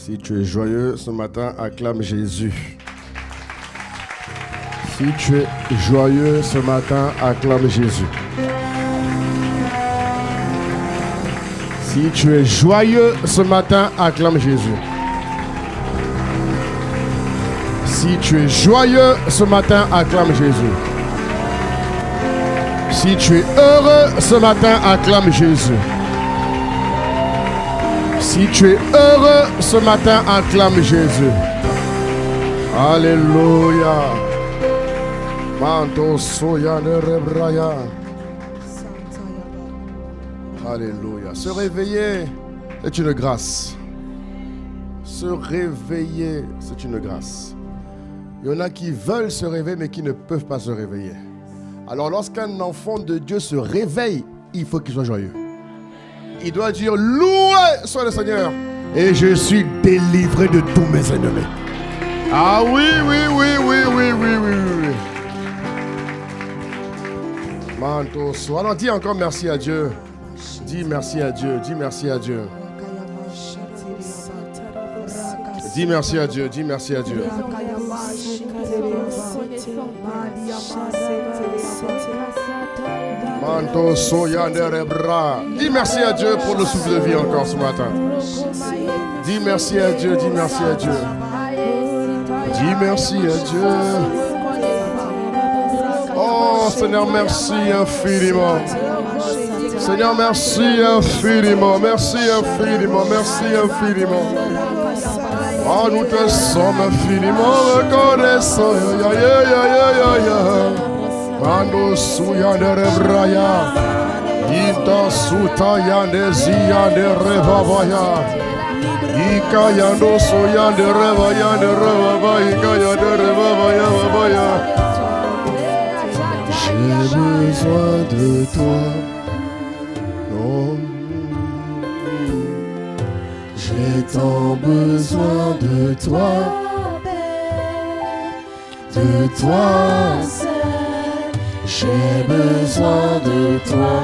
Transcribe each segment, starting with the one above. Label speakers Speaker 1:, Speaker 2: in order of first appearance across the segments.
Speaker 1: Si tu es joyeux ce matin, acclame Jésus. Si tu es joyeux ce matin, acclame Jésus. Si tu es joyeux ce matin, acclame Jésus. Si tu es joyeux ce matin, acclame Jésus. Si tu es heureux ce matin, acclame Jésus. Si tu es heureux ce matin, acclame Jésus. Alléluia. Manto soya ne rebraya. Alléluia. Se réveiller, c'est une grâce. Se réveiller, c'est une grâce. Il y en a qui veulent se réveiller, mais qui ne peuvent pas se réveiller. Alors, lorsqu'un enfant de Dieu se réveille, il faut qu'il soit joyeux. Il doit dire, loué soit le Seigneur. Et je suis délivré de tous mes ennemis. Ah oui, oui, oui, oui, oui, oui, oui, oui. Manto so. Alors, dis encore merci à Dieu. Dis merci à Dieu. Dis merci à Dieu. Dis merci à Dieu. Dis merci à Dieu. Manto soya nerebra. Dis merci à Dieu pour le souffle de vie encore ce matin. Dis merci à Dieu. Dis merci à Dieu. Dis merci à Dieu. Oh Seigneur, merci infiniment. Seigneur, merci infiniment. Merci infiniment. Merci infiniment. Oh, nous te sommes infiniment reconnaissants. Mando suya de rebraya. Ita suta yande ziya de revavaya. Ika yando suya de revaya de revavaya. Ika yande revavaya vavaya. J'ai besoin de toi. Oh. J'ai tant besoin de toi. De toi seul. J'ai besoin de toi.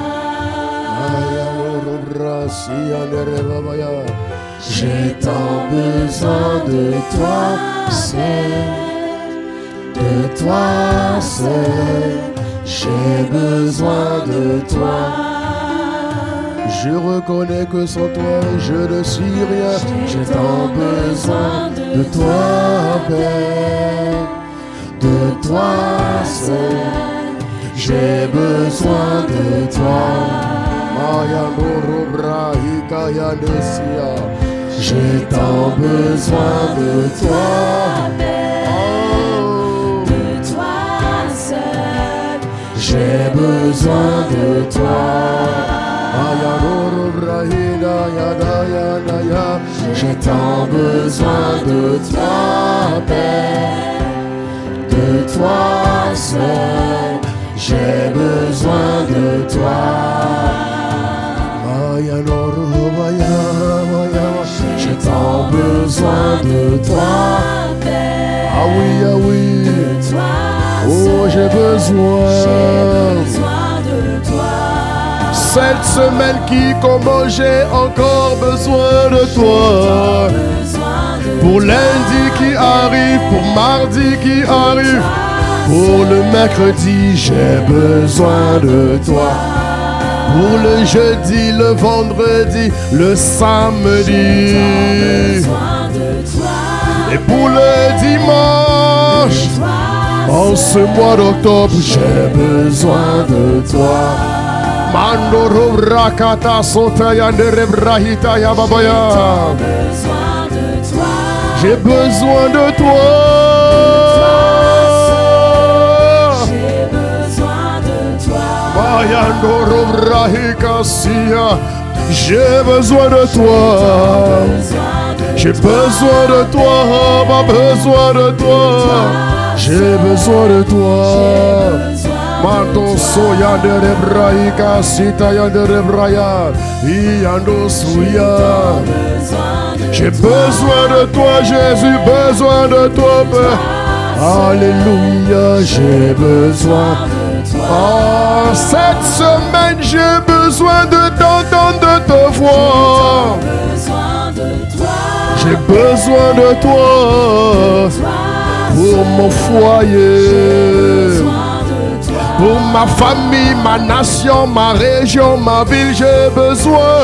Speaker 1: J'ai tant besoin de toi seul. De toi seul. J'ai besoin de toi. Je reconnais que sans toi je ne suis rien. J'ai tant besoin de toi, Père. De toi seul. J'ai besoin de toi. J'ai tant besoin de toi. Oh. De toi seul. J'ai besoin de toi. J'ai tant besoin de toi, Père. De toi seul. J'ai besoin de toi. J'ai tant besoin de toi, Père. Ah oui, ah oui. De toi oh, j'ai besoin de toi. Cette semaine qui commence, j'ai encore besoin de toi. Pour lundi qui arrive, pour mardi qui arrive. Pour le mercredi, j'ai besoin de toi. Pour le jeudi, le vendredi, le samedi. Et pour le dimanche, en ce mois d'octobre, j'ai besoin de toi. Mandoro rakata sotaya nerebrahita ya babaya. J'ai besoin de toi. J'ai besoin de toi. J'ai besoin de toi. Ma besoin de toi. J'ai besoin de toi. Manto soya de rebraika sita ya de rebraya. Iando suya. J'ai besoin de toi, Jésus. Besoin de toi, Père. Alléluia. J'ai besoin. Oh, cette semaine, j'ai besoin de t'entendre, de te voir. J'ai besoin de toi pour mon foyer, pour ma famille, ma nation, ma région, ma ville. J'ai besoin.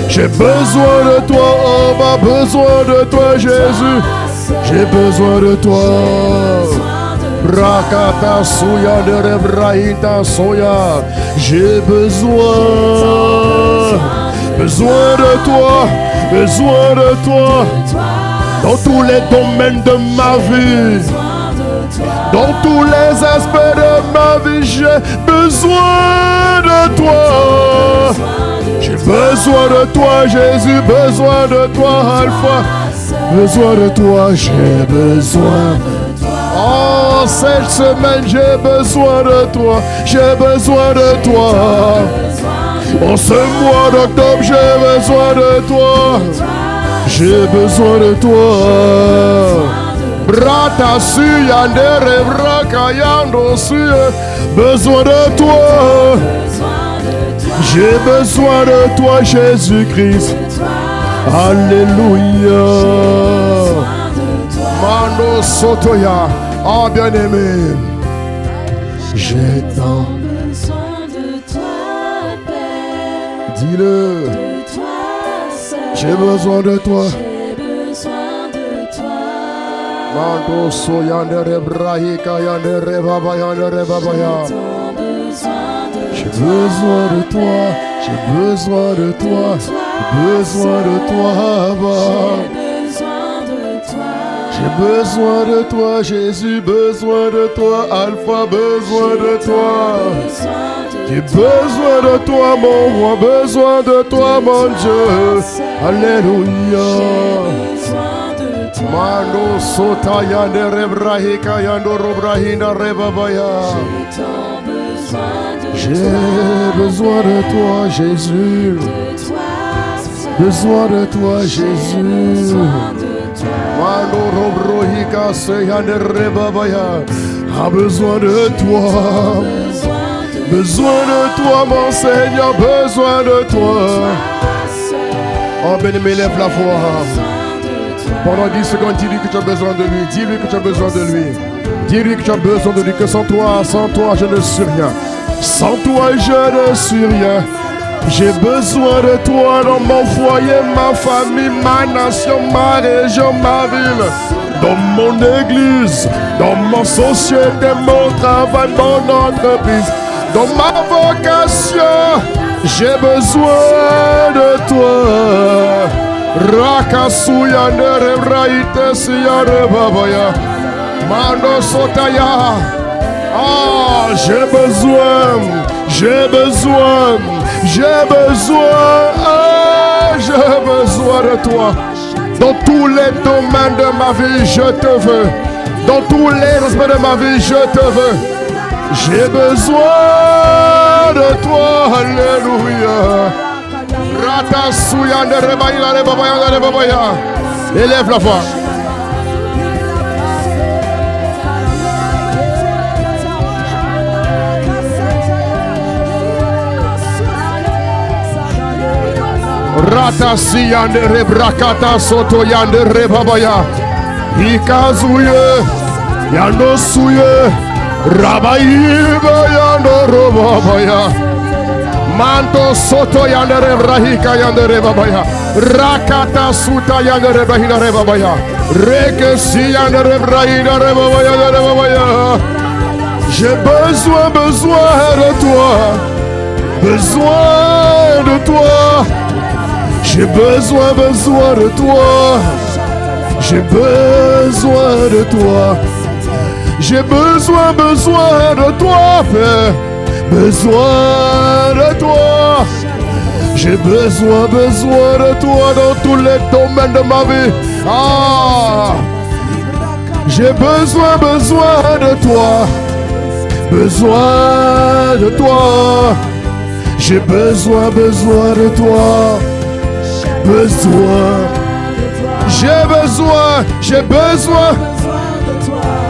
Speaker 1: J'ai besoin de toi, on a besoin de toi, Jésus. J'ai besoin de toi. Brakata Soya de Rebrahita Soya. J'ai besoin de toi, besoin de toi. Dans tous les domaines de ma vie, dans tous les aspects de ma vie, j'ai besoin de toi. J'ai besoin de toi, Jésus, besoin de toi, Alpha. Besoin de toi, j'ai besoin. Oh, cette semaine, j'ai besoin de toi. J'ai besoin de toi. En ce mois d'octobre, j'ai besoin de toi. J'ai besoin de toi. Brata suya ndere braka yando suya. Besoin de toi. J'ai besoin de toi, Jésus-Christ. Alléluia. Mano Sotoya. Oh, bien-aimé. J'ai tant besoin de toi, Père. Dis-le. J'ai besoin de toi. Mando Soyandere Brahika Yandere Baba Yandere Babaya. J'ai besoin de toi, j'ai besoin de toi, besoin de toi, j'ai besoin de toi, Jésus, besoin de toi, Alpha, besoin de toi. J'ai besoin de toi, mon roi, besoin de toi, mon Dieu. Alléluia. Mano Sota Yandere Brahika Yandoro Brahina Rebabaya. J'ai besoin de toi, Jésus. Besoin de toi, Jésus. Mano Robrohika Seyandere Babaya. A besoin de toi. Besoin de toi, mon Seigneur. Besoin de toi. Oh, bien-aimé, lève la voix. Pendant 10 secondes, dis-lui que tu as besoin de lui. Dis-lui que tu as besoin de lui. Dis-lui que tu as besoin de lui. Que sans toi, je ne suis rien. Sans toi, je ne suis rien. J'ai besoin de toi dans mon foyer, ma famille, ma nation, ma région, ma ville. Dans mon église, dans mon société, mon travail, mon entreprise. Dans ma vocation, j'ai besoin de toi. Rakasuya nere braite siyare babaya. Mano sotaya. Ah, j'ai besoin de toi. Dans tous les domaines de ma vie, je te veux. Dans tous les aspects de ma vie, je te veux. J'ai besoin de toi. Alléluia. Ratasuya nere baila babaya babaya. Élève la voix. Ratasi yandere brakata soto yandere babaya. Ikazuye yando suye rabayiba yando babaya. Manto soto yandere brahika yandere babaya. Rakata suta yandere brahina babaya. Rekesi yandere brahina babaya. J'ai besoin de toi. Besoin de toi. J'ai besoin de toi. J'ai besoin de toi. J'ai besoin de toi, Père. Besoin de toi. J'ai besoin de toi dans tous les domaines de ma vie. Ah, j'ai besoin de toi. Besoin de toi. J'ai besoin de toi.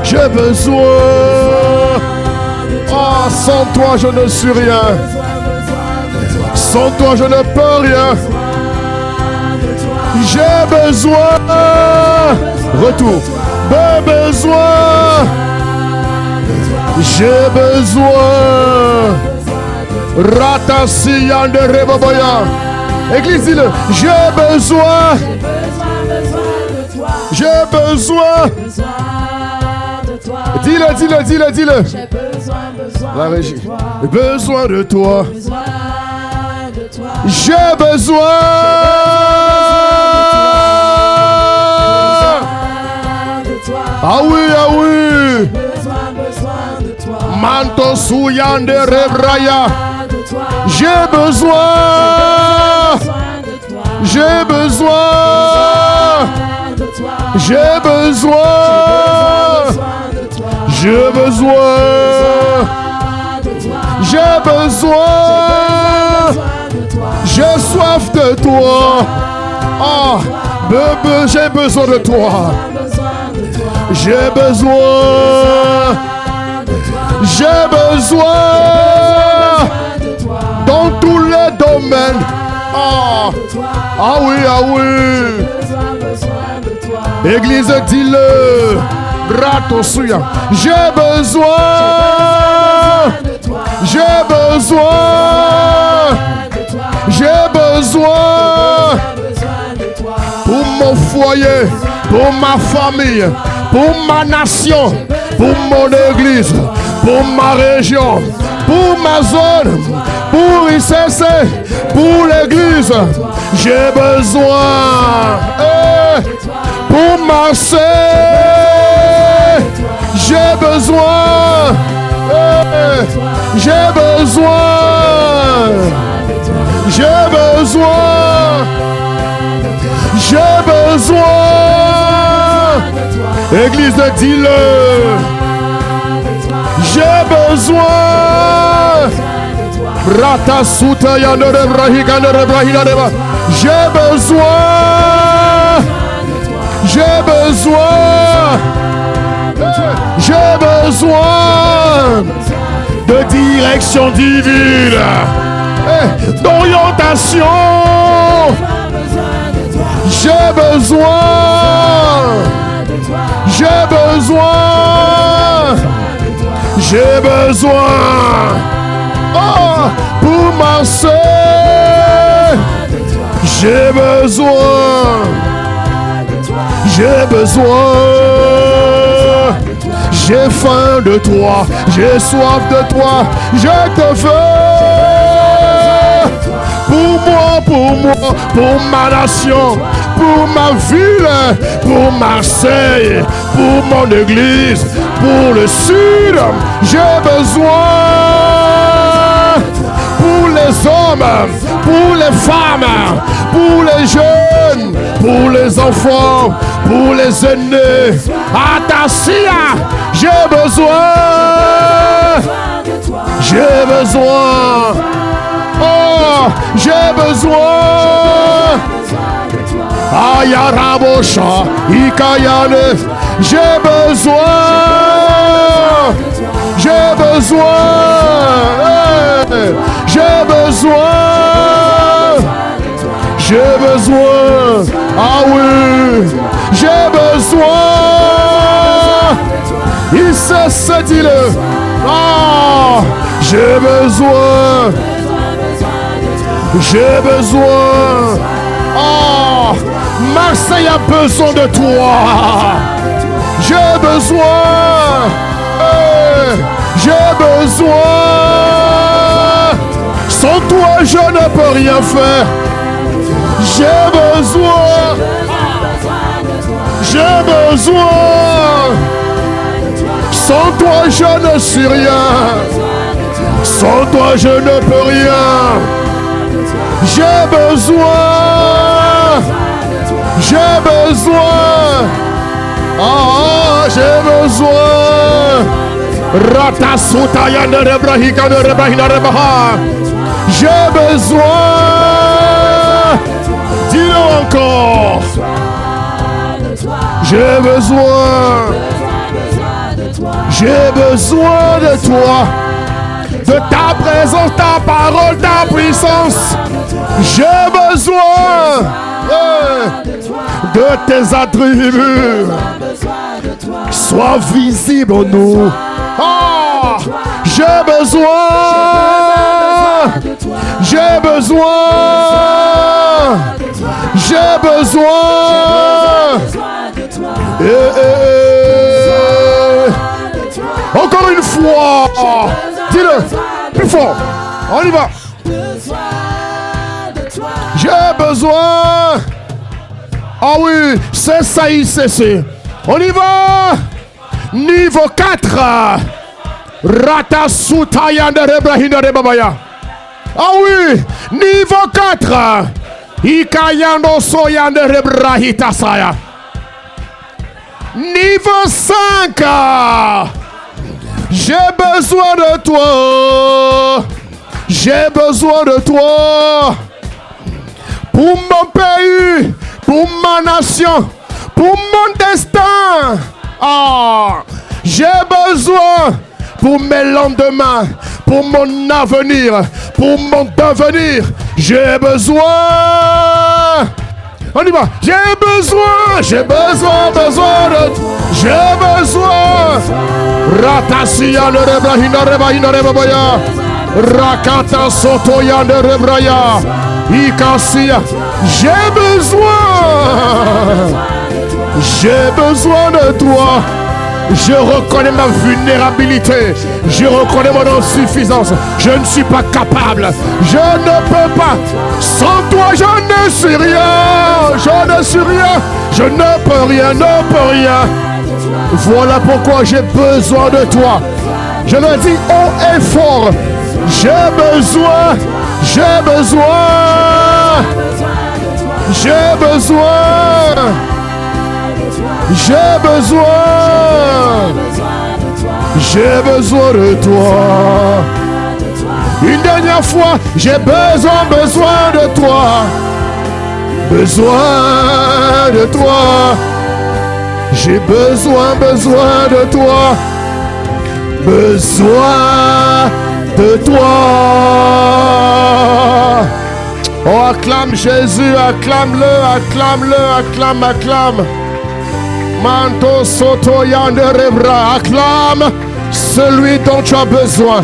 Speaker 1: J'ai besoin. Oh, sans toi je ne suis rien. Sans toi je ne peux rien. J'ai besoin. Retour. Besoin. J'ai besoin. Ratasiyan de Reboboya. Église, dis-le. J'ai besoin. J'ai besoin. Dis-le.
Speaker 2: J'ai besoin
Speaker 1: La régie.
Speaker 2: de toi.
Speaker 1: Besoin de toi.
Speaker 2: J'ai
Speaker 1: besoin.
Speaker 2: de toi.
Speaker 1: Ah oui.
Speaker 2: Besoin de toi.
Speaker 1: Manto Souyan de Rebraya. J'ai besoin. J'ai besoin. J'ai besoin. J'ai besoin. J'ai besoin. J'ai soif de toi. Ah, j'ai besoin de toi. J'ai besoin. J'ai besoin. Dans tous les domaines. Ah oui. Église, dis-le. Ratosuya. J'ai besoin. J'ai besoin. J'ai besoin. Pour mon foyer, pour ma famille, pour ma nation, pour mon église, pour ma région, pour ma zone, pour ICC, pour l'église. J'ai besoin. Pour Marseille, j'ai besoin. J'ai besoin. J'ai besoin. J'ai besoin. Église, dis-le. J'ai besoin. J'ai besoin. J'ai besoin. J'ai besoin de direction divine, d'orientation. J'ai besoin. J'ai besoin. J'ai besoin. Oh, pour Marseille. J'ai besoin. J'ai besoin. J'ai faim de toi. J'ai soif de toi. Je te veux. Pour moi, pour ma nation, pour ma ville, pour Marseille, pour mon église, pour le sud. J'ai besoin. Pour les hommes, pour les femmes, pour les jeunes, pour les enfants, pour les aînés. Atasia, j'ai besoin. J'ai besoin. Oh, j'ai besoin. Ayarabosha, Ikayane, j'ai besoin. J'ai besoin. J'ai besoin. J'ai besoin. Ah oui. J'ai besoin. Il se dit-le. Ah, j'ai besoin. J'ai besoin. Ah, Marseille a besoin de toi. J'ai besoin. J'ai besoin. Sans toi, je ne peux rien faire. J'ai besoin. J'ai besoin. Sans toi, je ne suis rien. Sans toi, je ne peux rien. J'ai besoin. J'ai besoin. Ah, j'ai besoin. Ratasutaya de Rebrahika de Rebrahina Rebaha. J'ai besoin. Dis-le encore. J'ai besoin. J'ai besoin de toi. De ta présence, ta parole, ta puissance. J'ai besoin. de tes attributs. Sois visible en nous. Oh, j'ai besoin. J'ai besoin. J'ai besoin. Encore une fois. Dis-le plus fort. On y va. J'ai besoin. Ah oui, c'est ça, c'est. On y va. Niveau 4. Ratasutayande rebrahina rebabaya. Ah oui, niveau 4. Ikayando soyande rebrahita saya. Niveau 5. J'ai besoin de toi. J'ai besoin de toi. Pour mon pays, pour ma nation, pour mon destin. Ah, j'ai besoin pour mes lendemains, pour mon avenir, pour mon devenir. J'ai besoin. On y va. J'ai besoin de toi. J'ai besoin. Ratasia de rebrahina rebahina rebabaya. Rakata sotoya de rebraya. Ikasia. J'ai besoin de toi. Je reconnais ma vulnérabilité. Je reconnais mon insuffisance. Je ne suis pas capable. Je ne peux pas. Sans toi, je ne suis rien. Je ne suis rien. Je ne peux rien, Voilà pourquoi j'ai besoin de toi. Je le dis haut et fort. J'ai besoin. J'ai besoin. J'ai besoin. J'ai besoin. J'ai besoin de toi. Une dernière fois, j'ai besoin de toi. Besoin de toi. J'ai besoin de toi. Besoin de toi. Oh, acclame Jésus, acclame-le, acclame. Manto soto yande rebra. Acclame celui dont tu as besoin.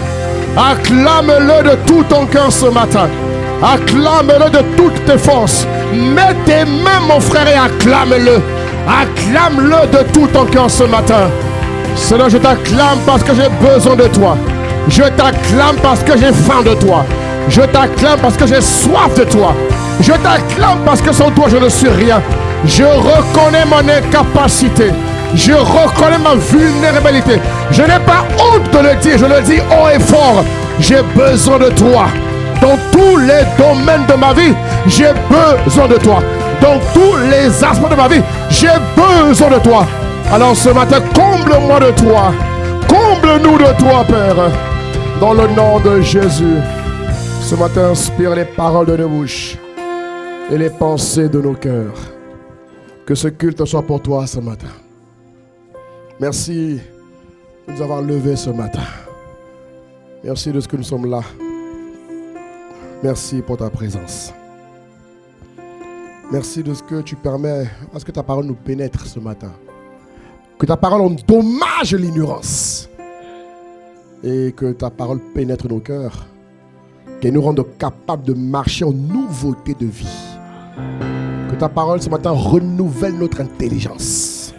Speaker 1: Acclame-le de tout ton cœur ce matin. Acclame-le de toutes tes forces. Mets tes mains, mon frère, et acclame-le. Acclame-le de tout ton cœur ce matin. Seigneur, je t'acclame parce que j'ai besoin de toi. Je t'acclame parce que j'ai faim de toi. Je t'acclame parce que j'ai soif de toi. Je t'acclame parce que sans toi je ne suis rien. Je reconnais mon incapacité. Je reconnais ma vulnérabilité. Je n'ai pas honte de le dire. Je le dis haut et fort. J'ai besoin de toi. Dans tous les domaines de ma vie, j'ai besoin de toi. Dans tous les aspects de ma vie, j'ai besoin de toi. Alors ce matin, comble-moi de toi. Comble-nous de toi, Père. Dans le nom de Jésus. Ce matin, inspire les paroles de nos bouches et les pensées de nos cœurs. Que ce culte soit pour toi ce matin. Merci de nous avoir levés ce matin. Merci de ce que nous sommes là. Merci pour ta présence. Merci de ce que tu permets à ce que ta parole nous pénètre ce matin. Que ta parole endommage l'ignorance. Et que ta parole pénètre nos cœurs. Qu'elle nous rende capables de marcher en nouveauté de vie. Que ta parole ce matin renouvelle notre intelligence.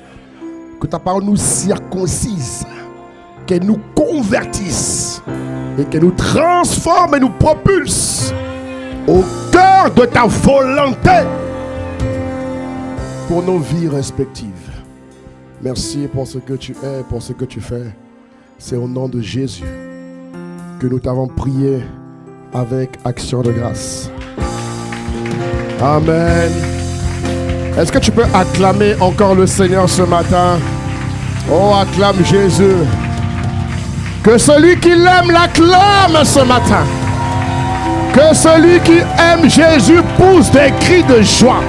Speaker 1: Que ta parole nous circoncise. Qu'elle nous convertisse. Et qu'elle nous transforme et nous propulse au cœur de ta volonté pour nos vies respectives. Merci pour ce que tu es, pour ce que tu fais. C'est au nom de Jésus que nous t'avons prié avec action de grâce. Amen. Est-ce que tu peux acclamer encore le Seigneur ce matin? Oh, acclame Jésus. Que celui qui l'aime l'acclame ce matin. Que celui qui aime Jésus pousse des cris de joie.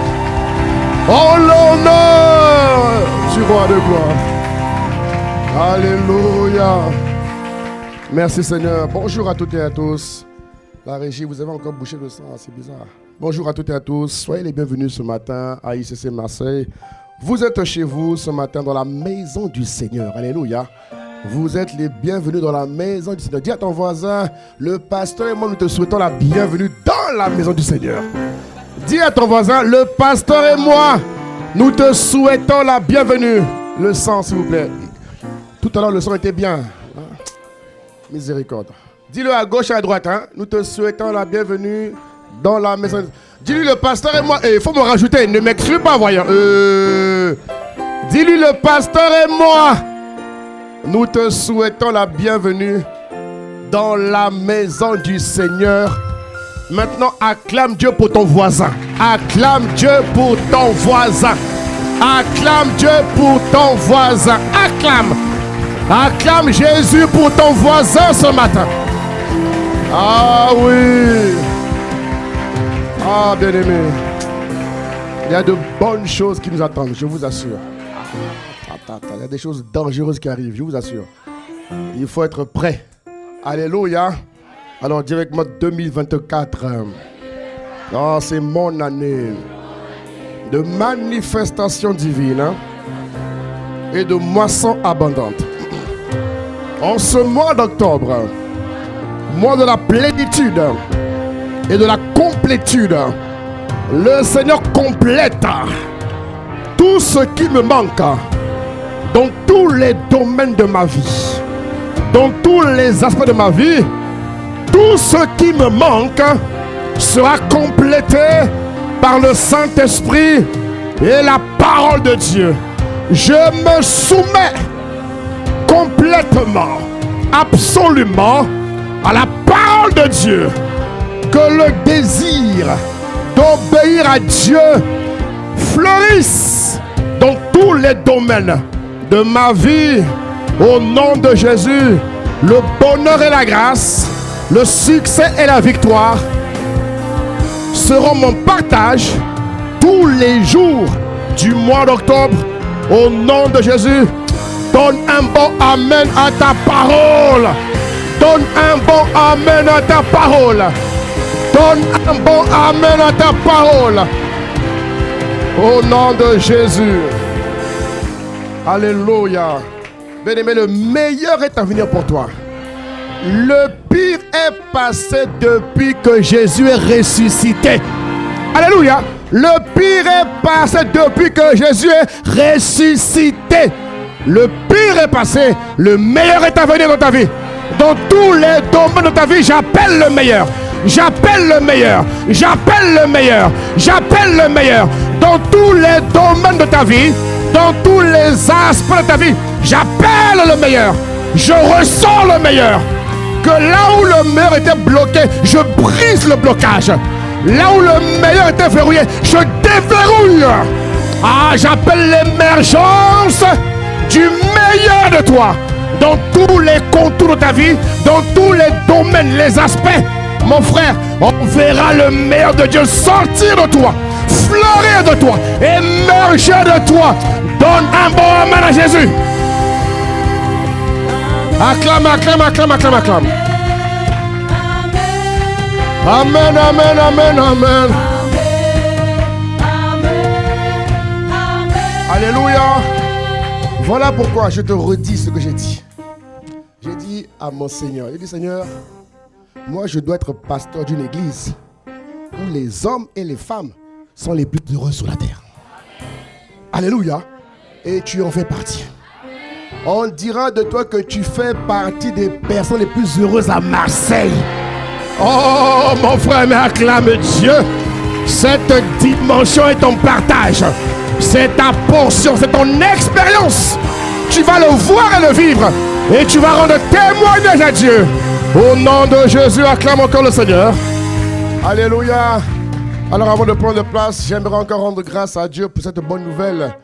Speaker 1: Oh, l'honneur du roi de gloire. Alléluia. Merci Seigneur. Bonjour à toutes et à tous. La régie, vous avez encore bouché le sang, c'est bizarre. Bonjour à toutes et à tous, soyez les bienvenus ce matin à ICC Marseille. Vous êtes chez vous ce matin dans la maison du Seigneur. Alléluia. Vous êtes les bienvenus dans la maison du Seigneur. Dis à ton voisin, le pasteur et moi nous te souhaitons la bienvenue dans la maison du Seigneur. Dis à ton voisin, le pasteur et moi nous te souhaitons la bienvenue. Le sang s'il vous plaît. Tout à l'heure le son était bien. Miséricorde. Dis-le à gauche et à droite, hein. Nous te souhaitons la bienvenue dans la maison. Dis-lui le pasteur et moi. Il faut me rajouter, ne m'exclus pas, voyons. Dis-lui le pasteur et moi. Nous te souhaitons la bienvenue dans la maison du Seigneur. Maintenant, acclame Dieu pour ton voisin. Acclame Dieu pour ton voisin. Acclame Dieu pour ton voisin. Acclame. Acclame Jésus pour ton voisin ce matin. Ah oui. Ah bien-aimé. Il y a de bonnes choses qui nous attendent, je vous assure. Il y a des choses dangereuses qui arrivent, je vous assure. Il faut être prêt. Alléluia. Alors dis avec moi 2024. Oh, c'est mon année de manifestation divine, hein, et de moisson abondante. En ce mois d'octobre, mois de la plénitude et de la complétude, le Seigneur complète tout ce qui me manque dans tous les domaines de ma vie, dans tous les aspects de ma vie. Tout ce qui me manque sera complété par le Saint-Esprit et la parole de Dieu. Je me soumets complètement, absolument à la parole de Dieu. Que le désir d'obéir à Dieu fleurisse dans tous les domaines de ma vie. Au nom de Jésus, le bonheur et la grâce, le succès et la victoire seront mon partage tous les jours du mois d'octobre. Au nom de Jésus, donne un bon amen à ta parole. Donne un bon amen à ta parole. Donne un bon amen à ta parole. Au nom de Jésus. Alléluia. Bien-aimé, le meilleur est à venir pour toi. Le pire est passé depuis que Jésus est ressuscité. Alléluia. Le pire est passé depuis que Jésus est ressuscité. Le pire est passé. Le meilleur est à venir dans ta vie. Dans tous les domaines de ta vie, j'appelle le meilleur. J'appelle le meilleur. J'appelle le meilleur. J'appelle le meilleur. Dans tous les domaines de ta vie, dans tous les aspects de ta vie, j'appelle le meilleur. Je ressens le meilleur. Que là où le meilleur était bloqué, je brise le blocage. Là où le meilleur était verrouillé, je déverrouille. Ah, j'appelle l'émergence du meilleur de toi. Dans tous les contours de ta vie, dans tous les domaines, les aspects. Mon frère, on verra le meilleur de Dieu sortir de toi, fleurir de toi, émerger de toi. Donne un bon amen à Jésus. Acclame, acclame, acclame, acclame, acclame. Amen, amen, amen, amen. Alléluia. Voilà pourquoi je te redis ce que j'ai dit. J'ai dit à mon Seigneur, j'ai dit Seigneur, moi je dois être pasteur d'une église où les hommes et les femmes sont les plus heureux sur la terre. Alléluia. Et tu en fais partie. On dira de toi que tu fais partie des personnes les plus heureuses à Marseille. Oh mon frère, mais acclame Dieu. Cette dimension est ton partage. C'est ta portion, c'est ton expérience. Tu vas le voir et le vivre. Et tu vas rendre témoignage à Dieu. Au nom de Jésus, acclame encore le Seigneur. Alléluia. Alors avant de prendre place, j'aimerais encore rendre grâce à Dieu pour cette bonne nouvelle.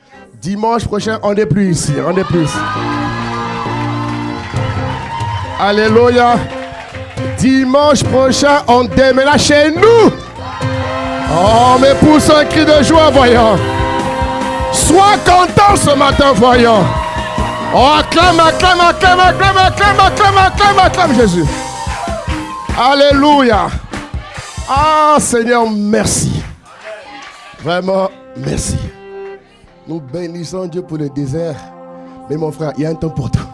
Speaker 1: Dimanche prochain, on n'est plus ici. On n'est plus ici. Alléluia. Dimanche prochain, on déménage chez nous. Oh, mais pousse un cri de joie, voyons. Sois content ce matin, voyons. Oh, acclame, acclame, acclame, acclame, acclame, acclame, acclame, acclame Jésus. Alléluia. Ah, Seigneur, merci. Vraiment, merci. Nous bénissons Dieu pour le désert. Mais mon frère, il y a un temps pour tout.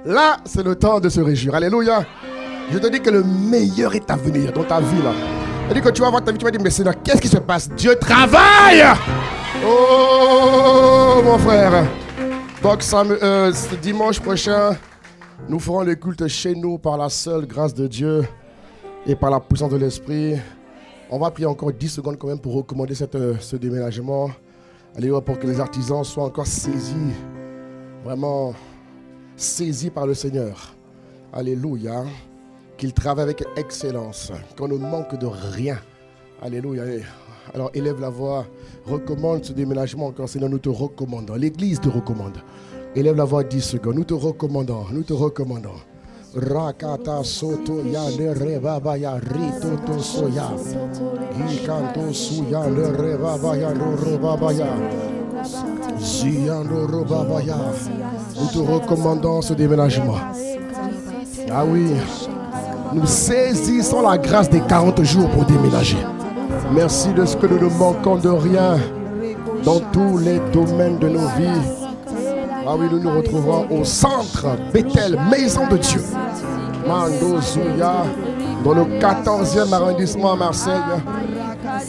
Speaker 1: Là, c'est le temps de se réjouir. Alléluia. Je te dis que le meilleur est à venir dans ta vie là. Je dis que tu vas voir ta vie, tu vas dire, mais Seigneur, qu'est-ce qui se passe? Dieu travaille. Oh, mon frère. Donc, ce dimanche prochain, nous ferons le culte chez nous par la seule grâce de Dieu et par la puissance de l'Esprit. On va prier encore 10 secondes quand même pour recommander ce déménagement. Alléluia, pour que les artisans soient encore saisis, vraiment saisis par le Seigneur. Alléluia. Qu'ils travaillent avec excellence, qu'on ne manque de rien. Alléluia. Alors élève la voix, recommande ce déménagement encore. Seigneur, nous te recommandons. L'église te recommande. Élève la voix 10 secondes. Nous te recommandons. Nous te recommandons. Rakata soto ya le rebaba ya rito to soya. Gikanto suya le rebaba ya rebaba ya. Ziando rebaba ya. Nous te recommandons ce déménagement. Ah oui. Nous saisissons la grâce des 40 jours pour déménager. Merci de ce que nous ne manquons de rien dans tous les domaines de nos vies. Ah oui, nous nous retrouverons au centre Bethel, maison de Dieu. Mando Zouya, dans le 14e arrondissement à Marseille.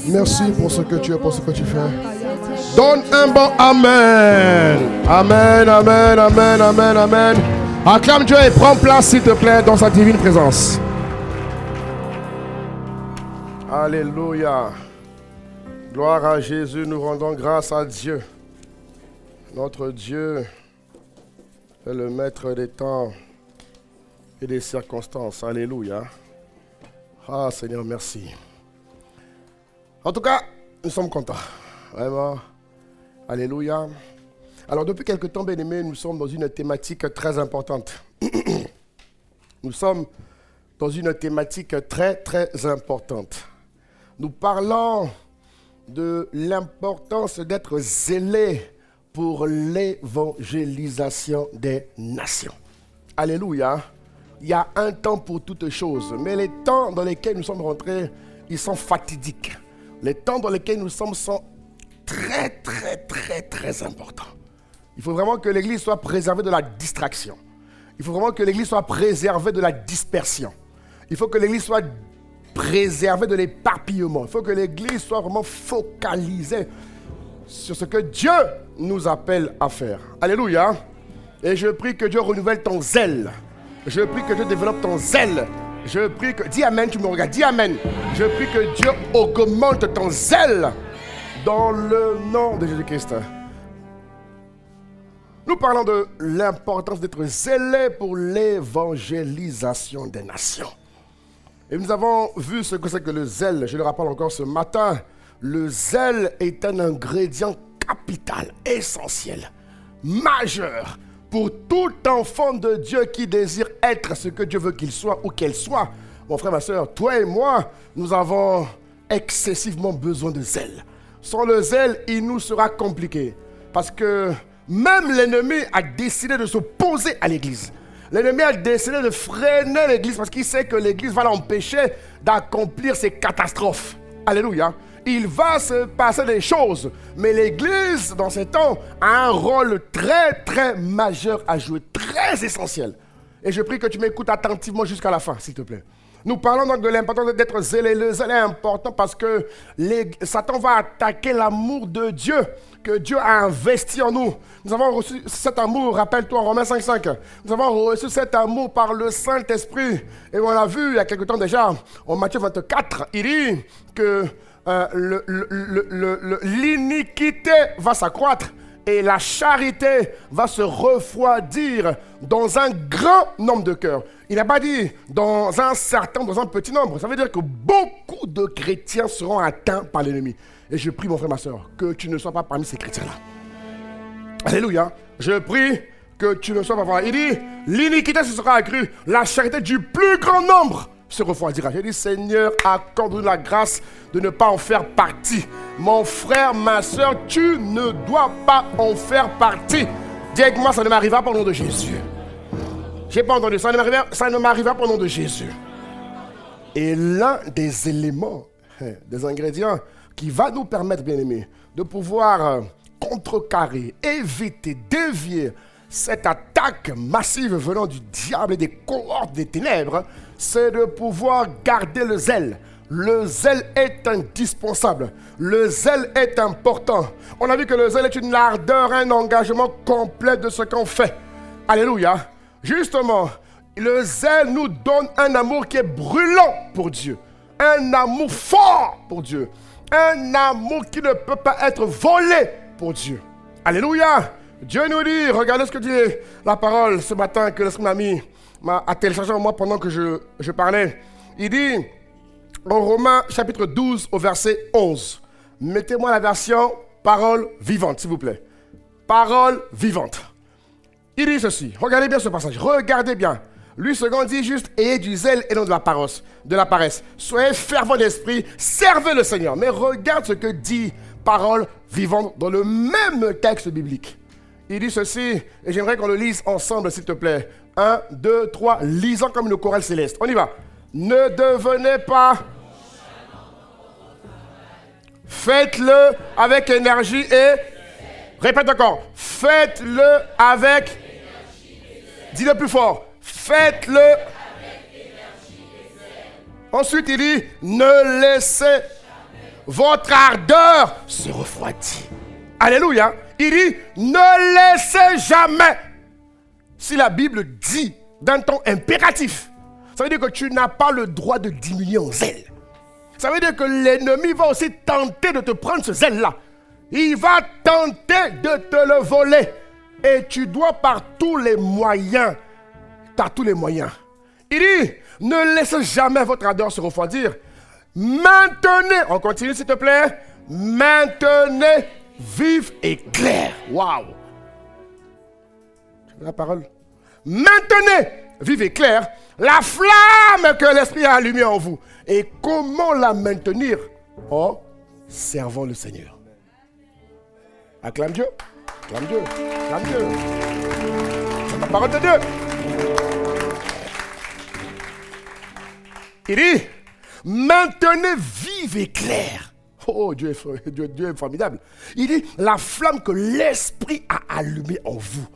Speaker 1: Merci pour ce que tu es, pour ce que tu fais. Donne un bon Amen. Amen, Amen, Amen, Amen, Amen. Acclame Dieu et prends place, s'il te plaît, dans sa divine présence. Alléluia. Gloire à Jésus, nous rendons grâce à Dieu. Notre Dieu est le maître des temps et des circonstances. Alléluia. Ah Seigneur, merci. En tout cas, nous sommes contents. Vraiment. Alléluia. Alors depuis quelque temps, bien-aimés, nous sommes dans une thématique très importante. Nous sommes dans une thématique très, très importante. Nous parlons de l'importance d'être zélé pour l'évangélisation des nations. Alléluia. Il y a un temps pour toutes choses, mais les temps dans lesquels nous sommes rentrés, ils sont fatidiques. Les temps dans lesquels nous sommes sont très, très, très, très importants. Il faut vraiment que l'Église soit préservée de la distraction. Il faut vraiment que l'Église soit préservée de la dispersion. Il faut que l'Église soit préservée de l'éparpillement. Il faut que l'Église soit vraiment focalisée sur ce que Dieu nous appelle à faire. Alléluia. Et je prie que Dieu renouvelle ton zèle. Je prie que Dieu développe ton zèle. Je prie que... Dis Amen, tu me regardes. Dis Amen. Je prie que Dieu augmente ton zèle dans le nom de Jésus-Christ. Nous parlons de l'importance d'être zélé pour l'évangélisation des nations. Et nous avons vu ce que c'est que le zèle. Je le rappelle encore ce matin. Le zèle est un ingrédient capital, essentiel, majeur pour tout enfant de Dieu qui désire être ce que Dieu veut qu'il soit ou qu'elle soit. Mon frère, ma soeur, toi et moi, nous avons excessivement besoin de zèle. Sans le zèle, il nous sera compliqué. Parce que même l'ennemi a décidé de s'opposer à l'Église. L'ennemi a décidé de freiner l'Église parce qu'il sait que l'Église va l'empêcher d'accomplir ses catastrophes. Alléluia. Il va se passer des choses. Mais l'Église, dans ces temps, a un rôle très, très majeur à jouer, très essentiel. Et je prie que tu m'écoutes attentivement jusqu'à la fin, s'il te plaît. Nous parlons donc de l'importance d'être zélé. Le zèle est important parce que Satan va attaquer l'amour de Dieu que Dieu a investi en nous. Nous avons reçu cet amour, rappelle-toi, en Romains 5.5. Nous avons reçu cet amour par le Saint-Esprit. Et on l'a vu il y a quelque temps déjà, en Matthieu 24, il dit que l'iniquité va s'accroître et la charité va se refroidir dans un grand nombre de cœurs. Il n'a pas dit dans un petit nombre. Ça veut dire que beaucoup de chrétiens seront atteints par l'ennemi. Et je prie, mon frère, ma soeur, que tu ne sois pas parmi ces chrétiens-là. Alléluia. Je prie que tu ne sois pas parmi. Il dit, l'iniquité se sera accrue, la charité du plus grand nombre se refroidira. J'ai dit, Seigneur, accorde-nous la grâce de ne pas en faire partie. Mon frère, ma soeur, tu ne dois pas en faire partie. Dis avec moi, ça ne m'arrivera pas au nom de Jésus. J'ai pas entendu, ça ne m'arrivera pas au nom de Jésus. Et l'un des éléments, des ingrédients qui va nous permettre, bien aimés, de pouvoir contrecarrer, éviter, dévier cette attaque massive venant du diable et des cohortes des ténèbres, c'est de pouvoir garder le zèle. Le zèle est indispensable. Le zèle est important. On a vu que le zèle est une ardeur, un engagement complet de ce qu'on fait. Alléluia. Justement, le zèle nous donne un amour qui est brûlant pour Dieu. Un amour fort pour Dieu. Un amour qui ne peut pas être volé pour Dieu. Alléluia. Dieu nous dit, regardez ce que dit la parole ce matin que l'Esprit m'a téléchargé en moi pendant que je parlais. Il dit, en Romains chapitre 12 au verset 11, mettez-moi la version parole vivante, s'il vous plaît. Parole vivante. Il dit ceci, regardez bien ce passage, regardez bien. Lui, second, dit juste, ayez du zèle et non de la paresse. Soyez fervents d'esprit, servez le Seigneur. Mais regarde ce que dit parole vivante dans le même texte biblique. Il dit ceci, et j'aimerais qu'on le lise ensemble, s'il te plaît. 1, 2, 3, lisons comme une chorale céleste. On y va. Ne devenez pas... Faites-le avec énergie et... Répète encore. Faites-le avec... Dis-le plus fort. Faites-le... Ensuite, il dit, ne laissez votre ardeur se refroidir. Alléluia. Il dit, ne laissez jamais. Si la Bible dit d'un ton impératif, ça veut dire que tu n'as pas le droit de diminuer en zèle. Ça veut dire que l'ennemi va aussi tenter de te prendre ce zèle-là. Il va tenter de te le voler. Et tu dois par tous les moyens, Il dit, ne laissez jamais votre ardeur se refroidir. Maintenez, on continue s'il te plaît, maintenez vive et clair. Waouh! La parole. Maintenez vive et clair la flamme que l'Esprit a allumée en vous. Et comment la maintenir? En servant le Seigneur. Acclame Dieu. Acclame Dieu. Acclame Dieu. C'est la parole de Dieu. Il dit, maintenez vive et clair. Oh, Dieu est formidable. Il dit, la flamme que l'Esprit a allumée en vous.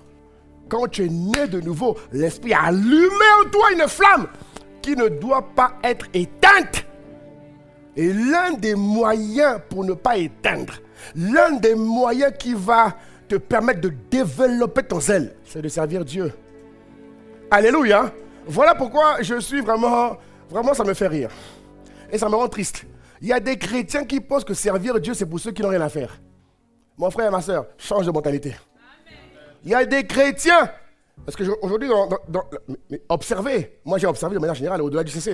Speaker 1: Quand tu es né de nouveau, l'Esprit a allumé en toi une flamme qui ne doit pas être éteinte. Et l'un des moyens pour ne pas éteindre, l'un des moyens qui va te permettre de développer ton zèle, c'est de servir Dieu. Alléluia. Voilà pourquoi je suis vraiment, ça me fait rire. Et ça me rend triste. Il y a des chrétiens qui pensent que servir Dieu, c'est pour ceux qui n'ont rien à faire. Mon frère et ma soeur, change de mentalité. Il y a des chrétiens, parce qu'aujourd'hui, observez, moi j'ai observé de manière générale, au-delà du CC,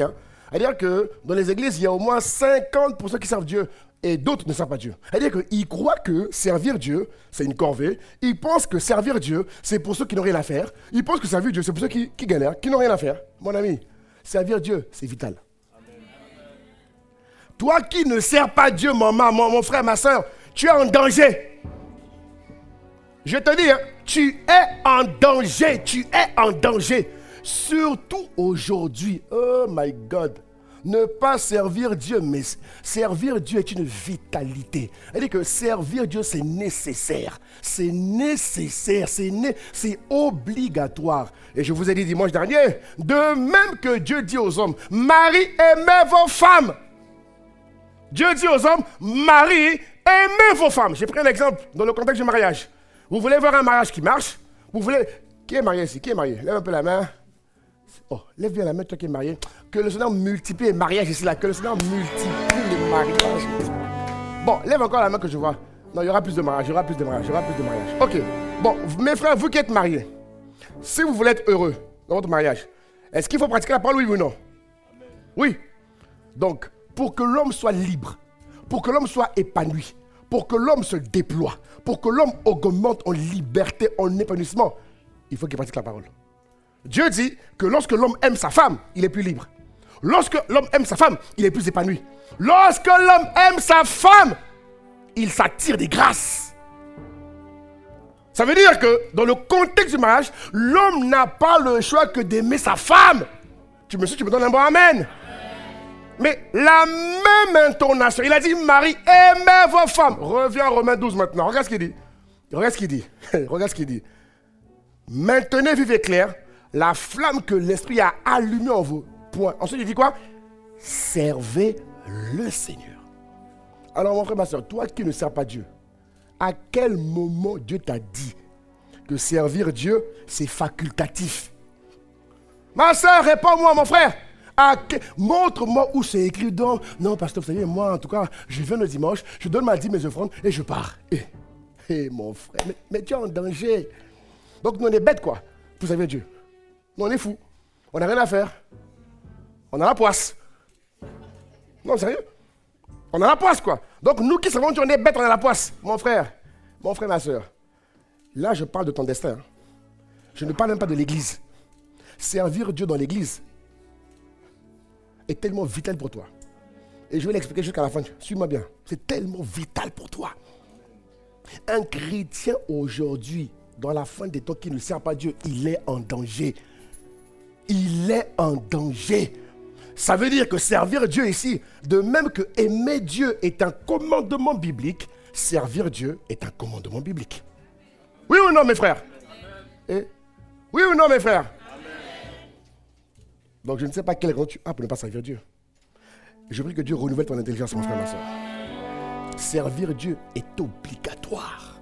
Speaker 1: c'est-à-dire que dans les églises, il y a au moins 50% qui servent Dieu et d'autres ne servent pas Dieu. C'est-à-dire qu'ils croient que servir Dieu, c'est une corvée. Ils pensent que servir Dieu, c'est pour ceux qui n'ont rien à faire. Ils pensent que servir Dieu, c'est pour ceux qui galèrent, qui n'ont rien à faire. Mon ami, servir Dieu, c'est vital. Toi qui ne sers pas Dieu, mon frère, ma soeur, tu es en danger. Je te dis, tu es en danger. Surtout aujourd'hui. Oh my God. Ne pas servir Dieu, mais servir Dieu est une vitalité. C'est-à-dire que servir Dieu, c'est nécessaire. C'est obligatoire. Et je vous ai dit dimanche dernier, de même que Dieu dit aux hommes, Marie, aimez vos femmes. Dieu dit aux hommes, Marie, aimez vos femmes. J'ai pris un exemple dans le contexte du mariage. Vous voulez voir un mariage qui marche? Qui est marié ici? Qui est marié? Lève un peu la main. Oh, lève bien la main, toi qui es marié. Que le Seigneur multiplie les mariages ici, là. Que le Seigneur multiplie les mariages. Bon, lève encore la main que je vois. Non, il y aura plus de mariages, Ok. Bon, mes frères, vous qui êtes mariés, si vous voulez être heureux dans votre mariage, est-ce qu'il faut pratiquer la parole, oui ou non? Oui. Donc, pour que l'homme soit libre, pour que l'homme soit épanoui, pour que l'homme se déploie, pour que l'homme augmente en liberté, en épanouissement, il faut qu'il pratique la parole. Dieu dit que lorsque l'homme aime sa femme, il est plus libre. Lorsque l'homme aime sa femme, il est plus épanoui. Lorsque l'homme aime sa femme, il s'attire des grâces. Ça veut dire que dans le contexte du mariage, l'homme n'a pas le choix que d'aimer sa femme. Tu me donnes un bon amen. Mais la même intonation. Il a dit, Marie, aimez vos femmes. Reviens à Romains 12 maintenant. Regarde ce qu'il dit. Regarde ce qu'il dit. Regarde ce qu'il dit. Maintenez vive et clair la flamme que l'Esprit a allumée en vous. Point. Ensuite, il dit quoi? Servez le Seigneur. Alors, mon frère, ma soeur, toi qui ne sers pas Dieu, à quel moment Dieu t'a dit que servir Dieu, c'est facultatif? Ma soeur, réponds-moi, mon frère. Montre-moi où c'est écrit dans... Non, pasteur, vous savez, moi, en tout cas, je viens le dimanche, je donne ma dîme, mes offrandes et je pars. Mon frère, mais tu es en danger. Donc, nous, on est bêtes, quoi, pour servir Dieu. Nous, on est fous. On n'a rien à faire. On a la poisse. Non, sérieux? On a la poisse, quoi. Donc, nous qui savons qu'on est bêtes, on a la poisse. Mon frère, ma soeur, là, je parle de ton destin. Je ne parle même pas de l'église. Servir Dieu dans l'église est tellement vital pour toi. Et je vais l'expliquer jusqu'à la fin. Suis-moi bien. C'est tellement vital pour toi. Un chrétien aujourd'hui, dans la fin des temps, qui ne sert pas Dieu, il est en danger. Il est en danger. Ça veut dire que servir Dieu ici, de même que aimer Dieu est un commandement biblique, servir Dieu est un commandement biblique. Oui ou non, mes frères? Oui ou non, mes frères? Donc, je ne sais pas quelle raison tu as pour ne pas servir Dieu. Je prie que Dieu renouvelle ton intelligence, mon frère, ma soeur. Servir Dieu est obligatoire.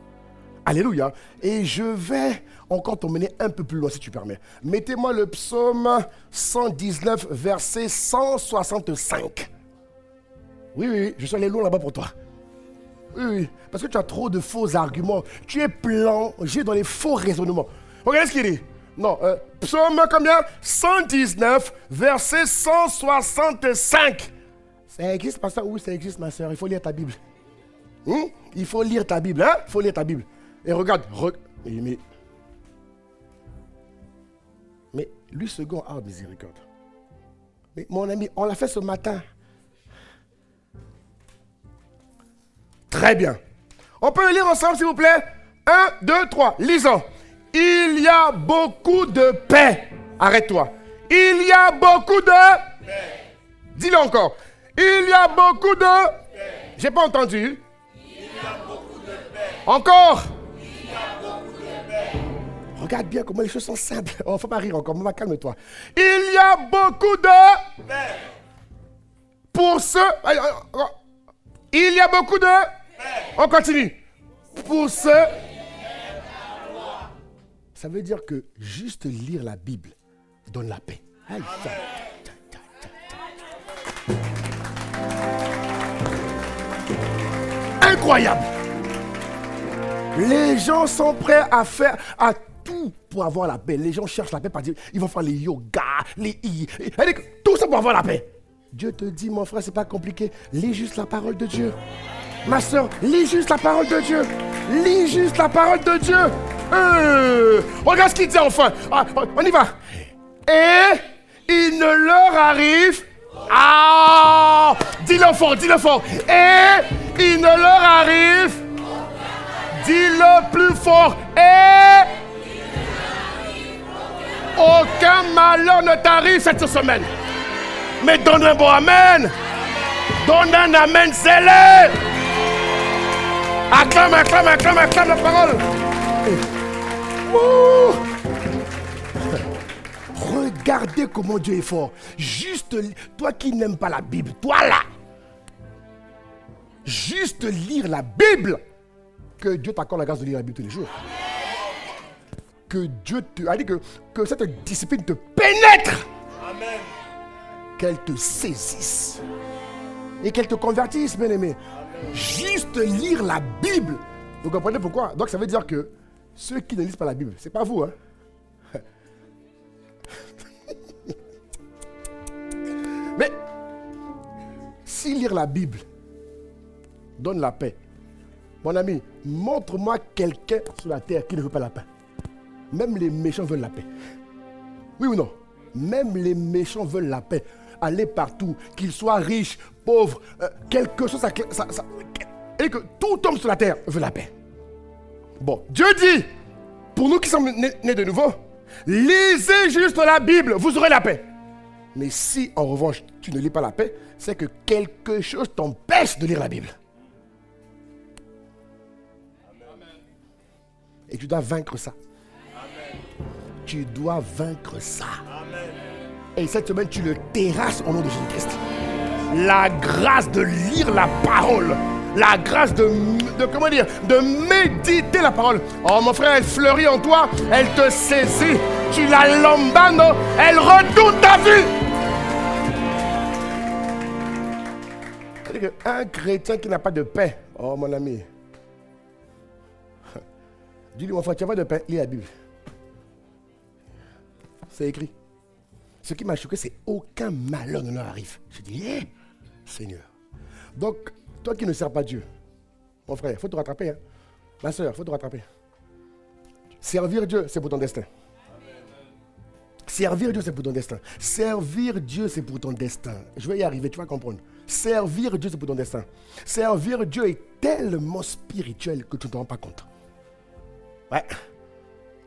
Speaker 1: Alléluia. Et je vais encore t'emmener un peu plus loin, si tu permets. Mettez-moi le psaume 119, verset 165. Oui, je suis allé loin là-bas pour toi. Oui, parce que tu as trop de faux arguments. Tu es plongé dans les faux raisonnements. Regardez ce qu'il dit. Non, psaume combien? 119, verset 165. Ça existe, pasteur? Oui, ça existe, ma soeur. Il faut lire ta Bible. Il faut lire ta Bible, hein? Il faut lire ta Bible. Et regarde. Mais lui, second, miséricorde. Mais mon ami, on l'a fait ce matin. Très bien. On peut le lire ensemble, s'il vous plaît? 1, 2, 3. Lisons. Il y a beaucoup de paix. Arrête-toi. Il y a beaucoup de paix. Dis-le encore. Il y a beaucoup de paix. J'ai pas entendu. Il y a beaucoup de paix. Encore. Il y a beaucoup de paix. Regarde bien comment les choses sont simples. Oh, faut pas rire encore. Maman, calme-toi. Il y a beaucoup de paix. Pour ceux... Il y a beaucoup de paix. On continue. Pour ceux... Ça veut dire que juste lire la Bible donne la paix. Aïe. Incroyable. Les gens sont prêts à faire tout pour avoir la paix. Les gens cherchent la paix par dire, ils vont faire les yoga, tout ça pour avoir la paix. Dieu te dit, mon frère, c'est pas compliqué. Lis juste la parole de Dieu. Ma soeur, lis juste la parole de Dieu. Lis juste la parole de Dieu. Regarde ce qu'il dit enfin. On y va. Et il ne leur arrive. Dis-le fort. Et il ne leur arrive. Dis-le plus fort. Et aucun malheur ne t'arrive cette semaine. Mais donne un bon amen. Donne un amen scellé. Acclame la parole. Regardez comment Dieu est fort. Juste, toi qui n'aimes pas la Bible, toi là, juste lire la Bible, que Dieu t'accorde la grâce de lire la Bible tous les jours. Que Dieu a dit que cette discipline te pénètre. Amen. Qu'elle te saisisse et qu'elle te convertisse, bien-aimé. Juste lire la Bible. Vous comprenez pourquoi? Donc ça veut dire que ceux qui ne lisent pas la Bible, c'est pas vous, hein? Mais si lire la Bible donne la paix, mon ami, montre-moi quelqu'un sur la terre qui ne veut pas la paix. Même les méchants veulent la paix. Oui ou non? Même les méchants veulent la paix. Aller partout, qu'ils soient riches, pauvres, quelque chose, et que tout homme sur la terre veut la paix. Bon, Dieu dit, pour nous qui sommes nés de nouveau, lisez juste la Bible, vous aurez la paix. Mais si, en revanche, tu ne lis pas la paix, c'est que quelque chose t'empêche de lire la Bible. Et tu dois vaincre ça. Tu dois vaincre ça. Et cette semaine, tu le terrasses au nom de Jésus-Christ. La grâce de lire la parole. La grâce de méditer la parole. Oh mon frère, elle fleurit en toi. Elle te saisit. Tu la lambano. Elle retourne ta vie. C'est-à-dire qu'un chrétien qui n'a pas de paix. Oh mon ami. Dis-lui mon frère, tu n'as pas de paix. Lis la Bible. C'est écrit. Ce qui m'a choqué, c'est aucun malheur ne leur arrive. Je dis, Seigneur. Donc, toi qui ne sers pas Dieu, mon frère, il faut te rattraper. Hein? Ma soeur, il faut te rattraper. Servir Dieu, c'est pour ton destin. Servir Dieu, c'est pour ton destin. Servir Dieu, c'est pour ton destin. Je vais y arriver, tu vas comprendre. Servir Dieu, c'est pour ton destin. Servir Dieu est tellement spirituel que tu ne te rends pas compte. Ouais.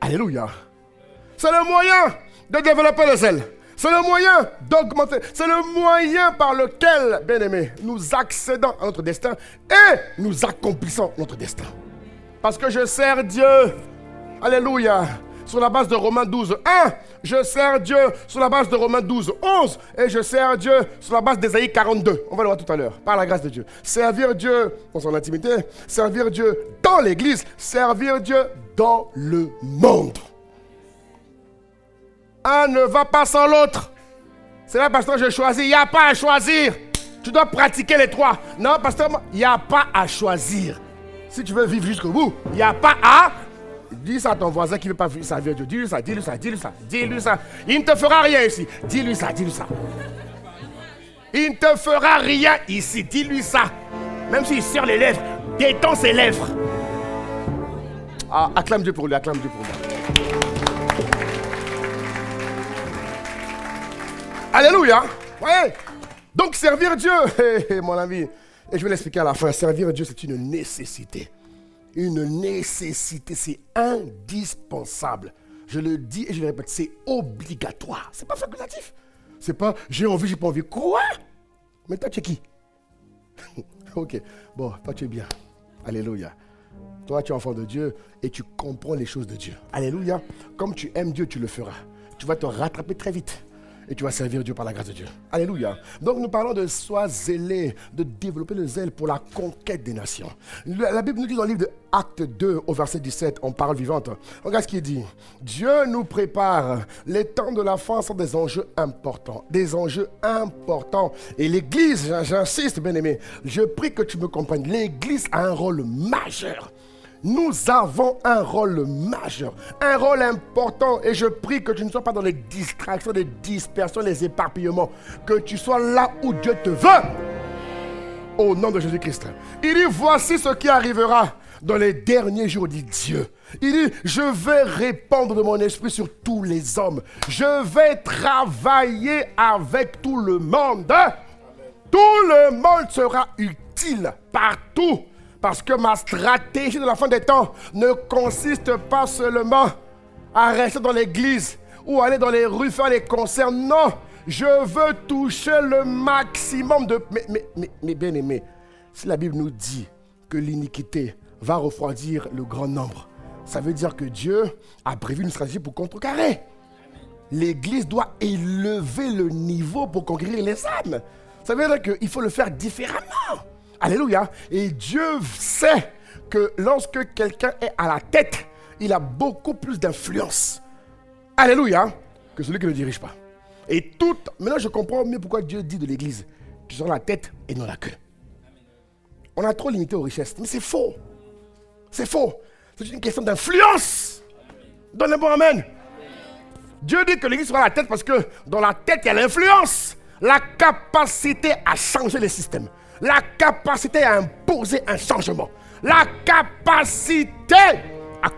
Speaker 1: Alléluia. C'est le moyen de développer le zèle. C'est le moyen d'augmenter. C'est le moyen par lequel, bien-aimés, nous accédons à notre destin et nous accomplissons notre destin. Parce que je sers Dieu. Alléluia. Sur la base de Romains 12, 1. Je sers Dieu sur la base de Romains 12, 11. Et je sers Dieu sur la base d'Ésaïe 42. On va le voir tout à l'heure. Par la grâce de Dieu. Servir Dieu dans son intimité. Servir Dieu dans l'église. Servir Dieu dans le monde. Un ne va pas sans l'autre. C'est là, pasteur, je choisis. Il n'y a pas à choisir. Tu dois pratiquer les trois. Non, pasteur, il n'y a pas à choisir. Si tu veux vivre jusqu'au bout, il n'y a pas à... Dis ça à ton voisin qui ne veut pas servir Dieu. Dis-lui ça, dis-lui ça, dis-lui ça, dis-lui ça. Il ne te fera rien ici. Dis-lui ça, dis-lui ça. Il ne te fera rien ici. Dis-lui ça. Même s'il serre les lèvres, détends ses lèvres. Ah, acclame Dieu pour lui, acclame Dieu pour lui. Alléluia. Ouais. Donc servir Dieu, mon ami, et je vais l'expliquer à la fin, servir Dieu c'est une nécessité. Une nécessité, c'est indispensable. Je le dis et je le répète, c'est obligatoire. C'est pas facultatif. C'est pas j'ai envie, j'ai pas envie. Quoi? Mais toi tu es qui? Ok, bon, toi tu es bien. Alléluia. Toi tu es enfant de Dieu et tu comprends les choses de Dieu. Alléluia. Comme tu aimes Dieu, tu le feras. Tu vas te rattraper très vite. Et tu vas servir Dieu par la grâce de Dieu. Alléluia. Donc nous parlons de sois zélé, de développer le zèle pour la conquête des nations. La Bible nous dit dans le livre de Actes 2 au verset 17, en parole vivante. Regarde ce qu'il dit. Dieu nous prépare. Les temps de la fin sont des enjeux importants. Des enjeux importants. Et l'Église, j'insiste bien aimé, je prie que tu me comprennes. L'Église a un rôle majeur. Nous avons un rôle majeur, un rôle important et je prie que tu ne sois pas dans les distractions, les dispersions, les éparpillements, que tu sois là où Dieu te veut, au nom de Jésus-Christ. Il dit, voici ce qui arrivera dans les derniers jours, dit Dieu. Il dit, je vais répandre de mon esprit sur tous les hommes. Je vais travailler avec tout le monde. Tout le monde sera utile partout. Parce que ma stratégie de la fin des temps ne consiste pas seulement à rester dans l'église ou aller dans les rues faire les concerts. Non, je veux toucher le maximum de... Mais bien aimé, si la Bible nous dit que l'iniquité va refroidir le grand nombre, ça veut dire que Dieu a prévu une stratégie pour contrecarrer. L'église doit élever le niveau pour conquérir les âmes. Ça veut dire qu'il faut le faire différemment. Alléluia. Et Dieu sait que lorsque quelqu'un est à la tête, il a beaucoup plus d'influence. Alléluia. Que celui qui ne dirige pas. Et tout... Maintenant, je comprends mieux pourquoi Dieu dit de l'église, tu seras la tête et non la queue. On a trop limité aux richesses. Mais c'est faux. C'est faux. C'est une question d'influence. Donne un bon amen. Dieu dit que l'église sera la tête parce que dans la tête, il y a l'influence. La capacité à changer les systèmes. La capacité à imposer un changement. La capacité à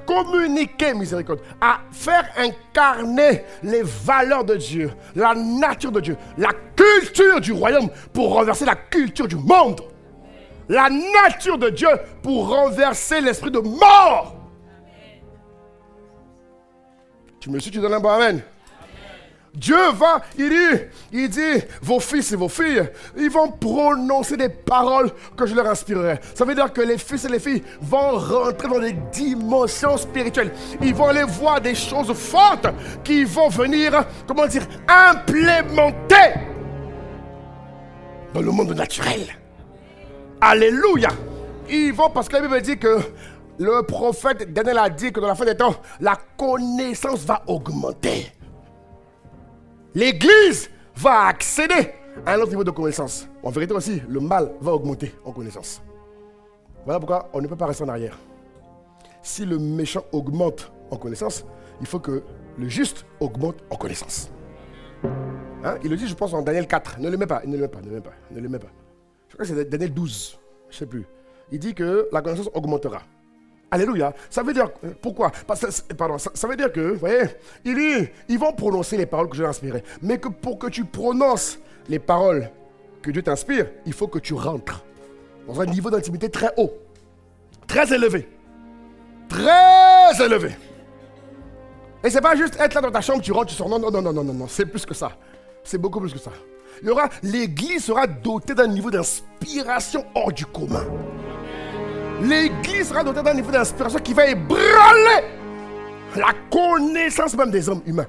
Speaker 1: communiquer, miséricorde, à faire incarner les valeurs de Dieu, la nature de Dieu, la culture du royaume pour renverser la culture du monde. La nature de Dieu pour renverser l'esprit de mort. Tu me suis, tu donnes un bon amen. Dieu il dit, vos fils et vos filles, ils vont prononcer des paroles que je leur inspirerai. Ça veut dire que les fils et les filles vont rentrer dans des dimensions spirituelles. Ils vont aller voir des choses fortes qui vont venir, implémenter dans le monde naturel. Alléluia. Ils vont, parce que la Bible dit que le prophète Daniel a dit que dans la fin des temps, la connaissance va augmenter. L'Église va accéder à un autre niveau de connaissance. En vérité aussi, le mal va augmenter en connaissance. Voilà pourquoi on ne peut pas rester en arrière. Si le méchant augmente en connaissance, il faut que le juste augmente en connaissance. Hein? Il le dit, je pense, en Daniel 4. Ne le mets pas. Je crois que c'est Daniel 12. Je ne sais plus. Il dit que la connaissance augmentera. Alléluia. Ça veut dire, pourquoi? Ça veut dire que, vous voyez, ils vont prononcer les paroles que je vais inspirer. Mais que pour que tu prononces les paroles que Dieu t'inspire, il faut que tu rentres dans un niveau d'intimité très haut. Très élevé. Très élevé. Et c'est pas juste être là dans ta chambre, tu rentres, tu sors. Non. C'est plus que ça. C'est beaucoup plus que ça. L'Église sera dotée d'un niveau d'inspiration hors du commun. L'Église sera dotée d'un niveau d'inspiration qui va ébranler la connaissance même des hommes humains.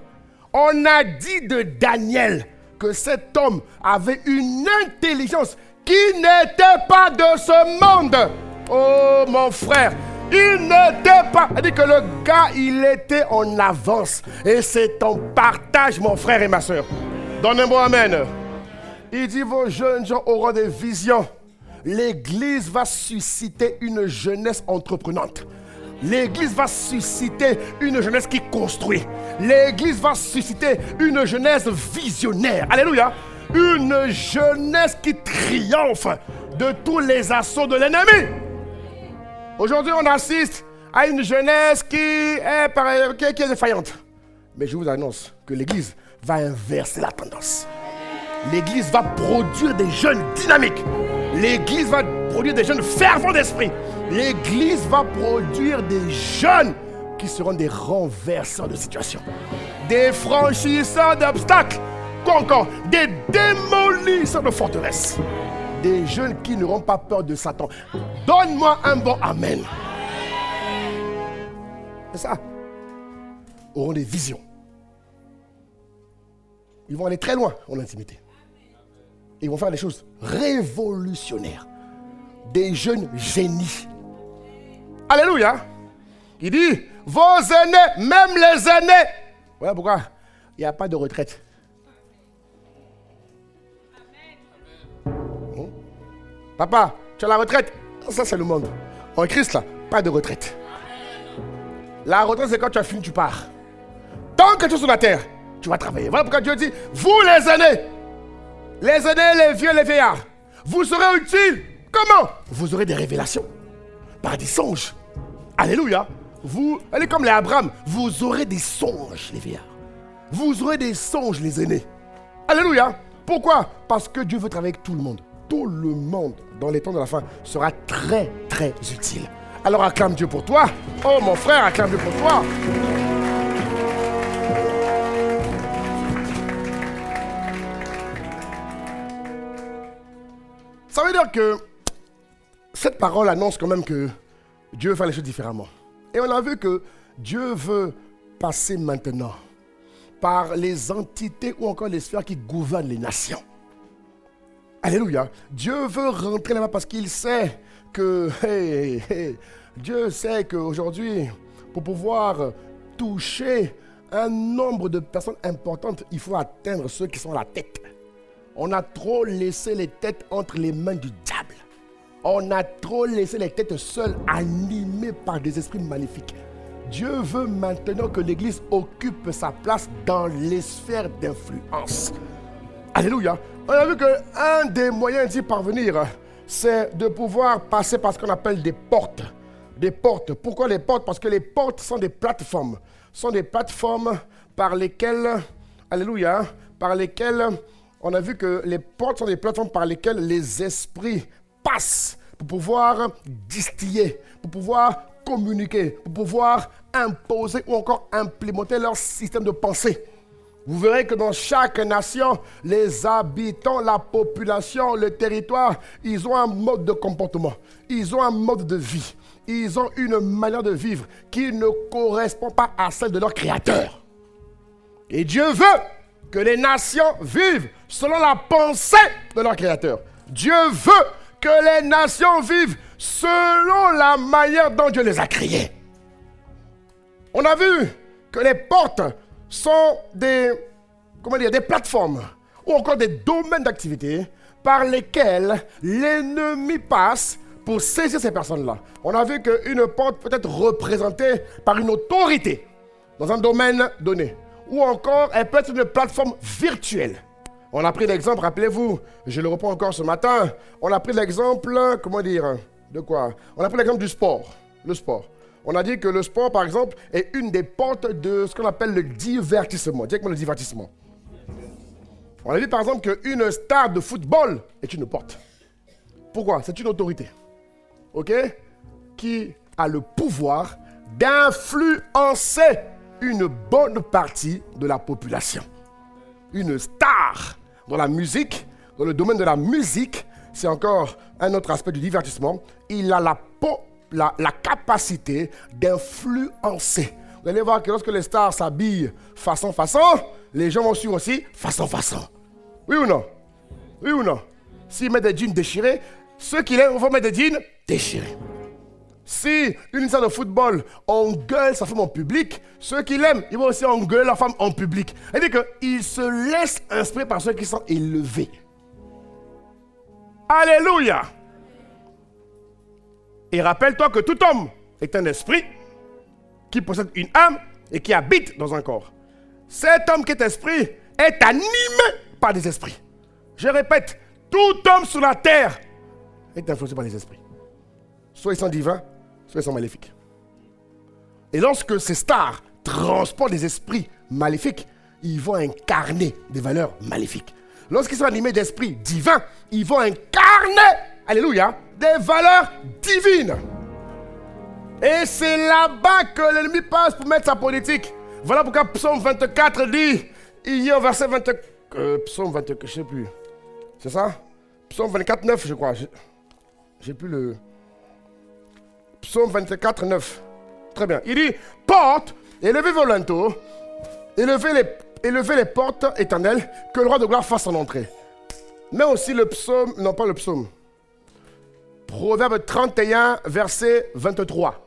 Speaker 1: On a dit de Daniel que cet homme avait une intelligence qui n'était pas de ce monde. Oh mon frère, il n'était pas... Il dit que le gars, il était en avance. Et c'est en partage, mon frère et ma soeur. Donnez-moi amen. Il dit, vos jeunes gens auront des visions. L'Église va susciter une jeunesse entreprenante. L'Église va susciter une jeunesse qui construit. L'Église va susciter une jeunesse visionnaire. Alléluia. Une jeunesse qui triomphe de tous les assauts de l'ennemi. Aujourd'hui, on assiste à une jeunesse qui est défaillante. Mais je vous annonce que l'Église va inverser la tendance. L'Église va produire des jeunes dynamiques. L'Église va produire des jeunes fervents d'esprit. L'Église va produire des jeunes qui seront des renverseurs de situation. Des franchisseurs d'obstacles. Quoi encore? Des démolisseurs de forteresses. Des jeunes qui n'auront pas peur de Satan. Donne-moi un bon amen. C'est ça. Auront des visions. Ils vont aller très loin en intimité. Ils vont faire des choses révolutionnaires. Des jeunes génies. Alléluia. Il dit, vos aînés, même les aînés. Voilà pourquoi il n'y a pas de retraite. Amen. Papa, tu as la retraite. Ça, c'est le monde. En Christ, là, pas de retraite. La retraite, c'est quand tu as fini, tu pars. Tant que tu es sur la terre, tu vas travailler. Voilà pourquoi Dieu dit, vous les aînés, les vieux, les vieillards, vous serez utiles. Comment? Vous aurez des révélations par des songes. Alléluia. Vous, allez comme les Abraham, vous aurez des songes, les vieillards. Vous aurez des songes, les aînés. Alléluia. Pourquoi? Parce que Dieu veut travailler avec tout le monde. Tout le monde, dans les temps de la fin, sera très, très utile. Alors acclame Dieu pour toi. Oh mon frère, acclame Dieu pour toi. Ça veut dire que cette parole annonce quand même que Dieu veut faire les choses différemment. Et on a vu que Dieu veut passer maintenant par les entités ou encore les sphères qui gouvernent les nations. Alléluia. Dieu veut rentrer là-bas parce qu'il sait que... Dieu sait qu'aujourd'hui, pour pouvoir toucher un nombre de personnes importantes, il faut atteindre ceux qui sont à la tête. On a trop laissé les têtes entre les mains du diable. On a trop laissé les têtes seules, animées par des esprits maléfiques. Dieu veut maintenant que l'Église occupe sa place dans les sphères d'influence. Alléluia. On a vu qu'un des moyens d'y parvenir, c'est de pouvoir passer par ce qu'on appelle des portes. Des portes. Pourquoi les portes? Parce que les portes sont des plateformes. Sont des plateformes par lesquelles, alléluia, par lesquelles... On a vu que les portes sont des plateformes par lesquelles les esprits passent pour pouvoir distiller, pour pouvoir communiquer, pour pouvoir imposer ou encore implémenter leur système de pensée. Vous verrez que dans chaque nation, les habitants, la population, le territoire, ils ont un mode de comportement. Ils ont un mode de vie. Ils ont une manière de vivre qui ne correspond pas à celle de leur Créateur. Et Dieu veut que les nations vivent selon la pensée de leur Créateur. Dieu veut que les nations vivent selon la manière dont Dieu les a créées. On a vu que les portes sont des plateformes ou encore des domaines d'activité par lesquels l'ennemi passe pour saisir ces personnes-là. On a vu qu'une porte peut être représentée par une autorité dans un domaine donné. Ou encore, elle peut être une plateforme virtuelle. On a pris l'exemple, rappelez-vous, je le reprends encore ce matin, on a pris l'exemple, de quoi? On a pris l'exemple du sport, le sport. On a dit que le sport, par exemple, est une des portes de ce qu'on appelle le divertissement. Dis-moi le divertissement. On a dit, par exemple, qu'une star de football est une porte. Pourquoi? C'est une autorité. OK? Qui a le pouvoir d'influencer une bonne partie de la population. Une star dans la musique, dans le domaine de la musique, c'est encore un autre aspect du divertissement. Il a la capacité d'influencer. Vous allez voir que lorsque les stars s'habillent façon, les gens vont suivre aussi façon. Oui ou non? Oui ou non? S'ils mettent des jeans déchirés, ceux qui l'aiment vont mettre des jeans déchirés. Si une salle de football engueule sa femme en public, ceux qui l'aiment, ils vont aussi engueuler la femme en public. C'est-à-dire qu'ils se laissent inspirer par ceux qui sont élevés. Alléluia! Et rappelle-toi que tout homme est un esprit qui possède une âme et qui habite dans un corps. Cet homme qui est esprit est animé par des esprits. Je répète, tout homme sur la terre est influencé par les esprits. Soit ils sont divins, soit ils sont maléfiques. Et lorsque ces stars transportent des esprits maléfiques, ils vont incarner des valeurs maléfiques. Lorsqu'ils sont animés d'esprits divins, ils vont incarner, alléluia, des valeurs divines. Et c'est là-bas que l'ennemi passe pour mettre sa politique. Voilà pourquoi Psaume 24 dit, il y a au verset 24, Psaume 24, je ne sais plus. C'est ça? Psaume 24, 9, je crois. J'ai plus le... Psaume 24, 9. Très bien. Il dit, porte, élevez vos linteaux, élevez les portes éternelles, que le roi de gloire fasse son entrée. Mais aussi le psaume, non pas le psaume. Proverbe 31, verset 23.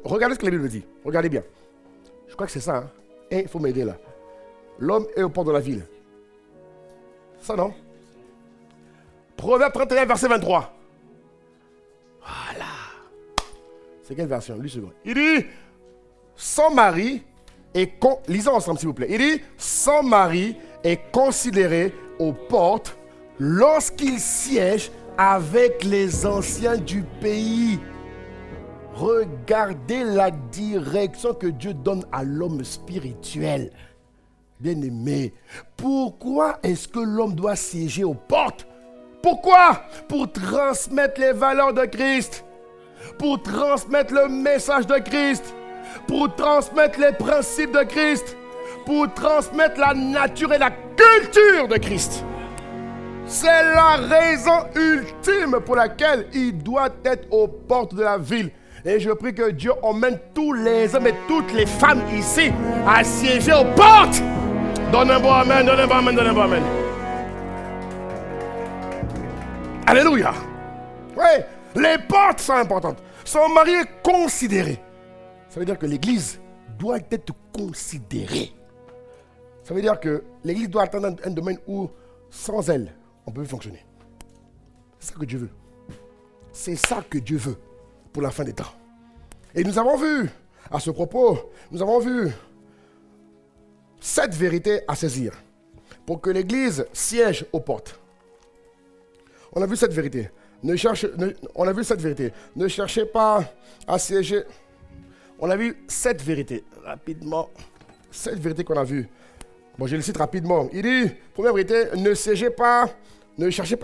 Speaker 1: Regardez ce que la Bible dit. Regardez bien. Je crois que c'est ça. Hein? Et il faut m'aider là. L'homme est au port de la ville. Ça non? Proverbe 31, verset 23. Voilà. C'est quelle version? Lui second. Il dit, son mari est... Lisons ensemble s'il vous plaît. Il dit, son mari est considéré aux portes lorsqu'il siège avec les anciens du pays. Regardez la direction que Dieu donne à l'homme spirituel. Bien-aimé, pourquoi est-ce que l'homme doit siéger aux portes? Pourquoi? Pour transmettre les valeurs de Christ, pour transmettre le message de Christ, pour transmettre les principes de Christ, pour transmettre la nature et la culture de Christ. C'est la raison ultime pour laquelle il doit être aux portes de la ville. Et je prie que Dieu emmène tous les hommes et toutes les femmes ici à siéger aux portes. Donne un bon amen, donne un bon amen, donne un bon amen. Alléluia. Oui, les portes sont importantes. Son mari est considéré. Ça veut dire que l'église doit être considérée. Ça veut dire que l'église doit atteindre un domaine où, sans elle, on peut plus fonctionner. C'est ça que Dieu veut. C'est ça que Dieu veut pour la fin des temps. Et nous avons vu, à ce propos, nous avons vu 7 vérités à saisir pour que l'église siège aux portes. On a vu cette vérité. On a vu cette vérité. Ne cherchez pas à siéger. On a vu 7 vérités. Rapidement. 7 vérités qu'on a vues. Bon, je les cite rapidement. Il dit, première vérité, ne cherchez pas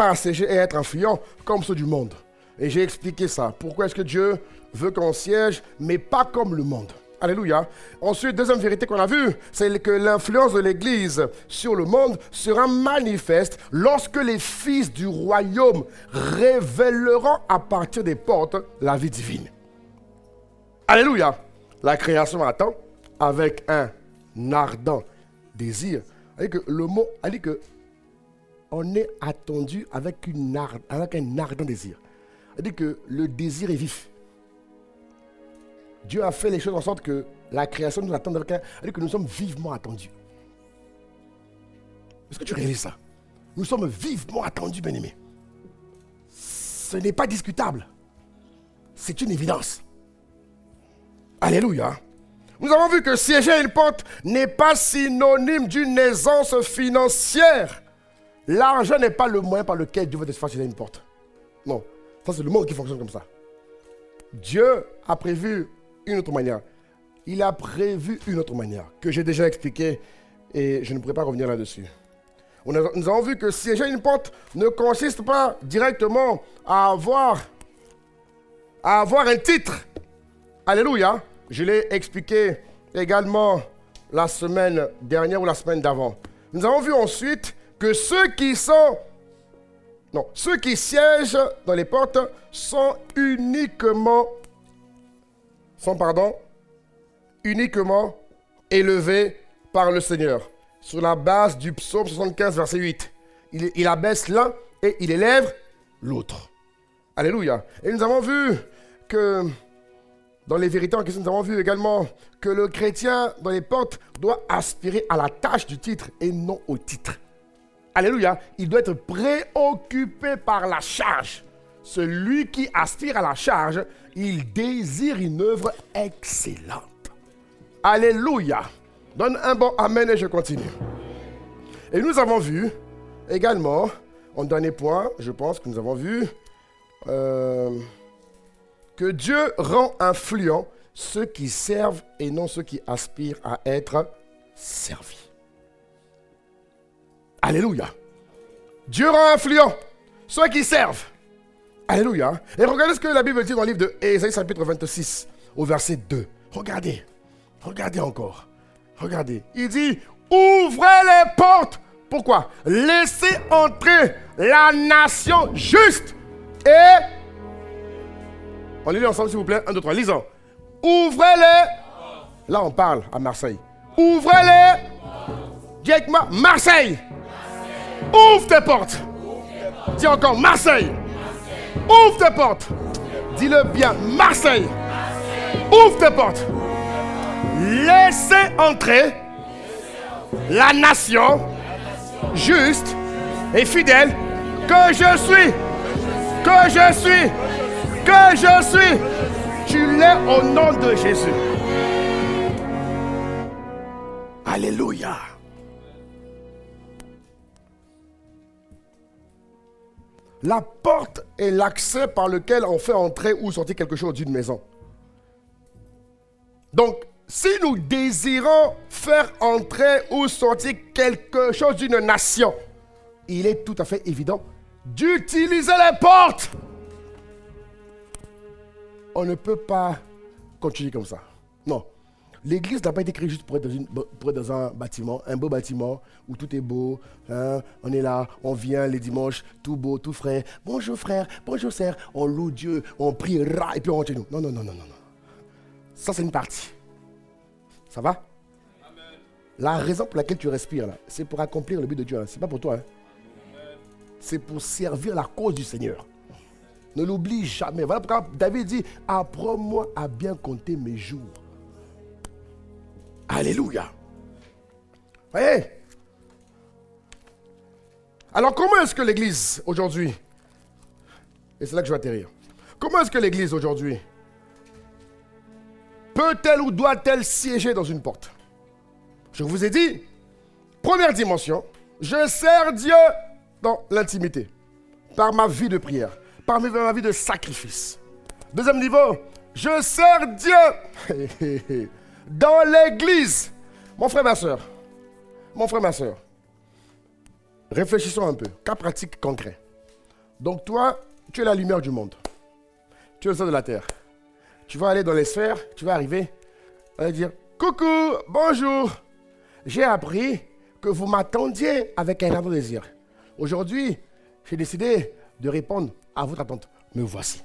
Speaker 1: à siéger et être influent comme ceux du monde. Et j'ai expliqué ça. Pourquoi est-ce que Dieu veut qu'on siège, mais pas comme le monde? Alléluia. Ensuite, deuxième vérité qu'on a vue, c'est que l'influence de l'Église sur le monde sera manifeste lorsque les fils du royaume révéleront à partir des portes la vie divine. Alléluia. La création attend avec un ardent désir. Que le mot a dit que on est attendu avec un ardent désir. C'est-à-dire que le désir est vif. Dieu a fait les choses en sorte que la création nous attend avec c'est-à-dire que nous sommes vivement attendus. Est-ce que tu réalises ça? Nous sommes vivement attendus, bien-aimés. Ce n'est pas discutable. C'est une évidence. Alléluia. Nous avons vu que siéger à une porte n'est pas synonyme d'une aisance financière. L'argent n'est pas le moyen par lequel Dieu veut te faire siéger à une porte. Non, ça c'est le monde qui fonctionne comme ça. Dieu a prévu une autre manière. Il a prévu une autre manière que j'ai déjà expliquée et je ne pourrais pas revenir là-dessus. Nous avons vu que siéger à une porte ne consiste pas directement à avoir un titre. Alléluia. Je l'ai expliqué également la semaine dernière ou la semaine d'avant. Nous avons vu ensuite que ceux qui siègent dans les portes sont uniquement élevés par le Seigneur. Sur la base du psaume 75, verset 8. Il abaisse l'un et il élève l'autre. Alléluia. Et nous avons vu que dans les vérités en question, nous avons vu également que le chrétien dans les portes doit aspirer à la tâche du titre et non au titre. Alléluia. Il doit être préoccupé par la charge. Celui qui aspire à la charge, il désire une œuvre excellente. Alléluia. Donne un bon amen et je continue. Et nous avons vu également, en dernier point, je pense que nous avons vu que Dieu rend influents ceux qui servent et non ceux qui aspirent à être servis. Alléluia. Dieu rend influents ceux qui servent. Alléluia. Et regardez ce que la Bible dit dans le livre de Ésaïe chapitre 26 au verset 2. Regardez encore. Regardez. Il dit, ouvrez les portes. Pourquoi? Laissez entrer la nation juste et... On lit ensemble, s'il vous plaît. 1, 2, 3. Lisons. Ouvrez-les. Là, on parle à Marseille. Ouvrez-les. Dis avec moi, Marseille. Ouvre tes portes. Dis encore, Marseille. Ouvre tes portes. Dis-le bien, Marseille. Ouvre tes portes. Laissez entrer la nation juste et fidèle que je suis. Que je suis. Que je suis. Tu l'es au nom de Jésus. Alléluia. La porte est l'accès par lequel on fait entrer ou sortir quelque chose d'une maison. Donc, si nous désirons faire entrer ou sortir quelque chose d'une nation, il est tout à fait évident d'utiliser les portes. On ne peut pas continuer comme ça. Non. L'église n'a pas été créée juste pour être dans un bâtiment, un beau bâtiment où tout est beau. Hein? On est là, on vient les dimanches, tout beau, tout frais. Bonjour frère, bonjour sœur. On loue Dieu, on priera et puis on rentre chez nous. Non. Ça, c'est une partie. Ça va? Amen. La raison pour laquelle tu respires, là, c'est pour accomplir le but de Dieu. Hein. Ce n'est pas pour toi. Hein. C'est pour servir la cause du Seigneur. Ne l'oublie jamais. Voilà pourquoi David dit, apprends-moi à bien compter mes jours. Alléluia. Voyez? Alors comment est-ce que l'église aujourd'hui, et c'est là que je vais atterrir, comment est-ce que l'église aujourd'hui peut-elle ou doit-elle siéger dans une porte? Je vous ai dit, première dimension, je sers Dieu dans l'intimité, par ma vie de prière, par ma vie de sacrifice. Deuxième niveau, je sers Dieu dans l'église. Mon frère, ma soeur, réfléchissons un peu, cas pratique concret. Donc toi, tu es la lumière du monde. Tu es le sol de la terre. Tu vas aller dans les sphères, tu vas arriver, On va dire, coucou, bonjour. J'ai appris que vous m'attendiez avec un ardent désir. Aujourd'hui, j'ai décidé de répondre à votre attente. Me voici.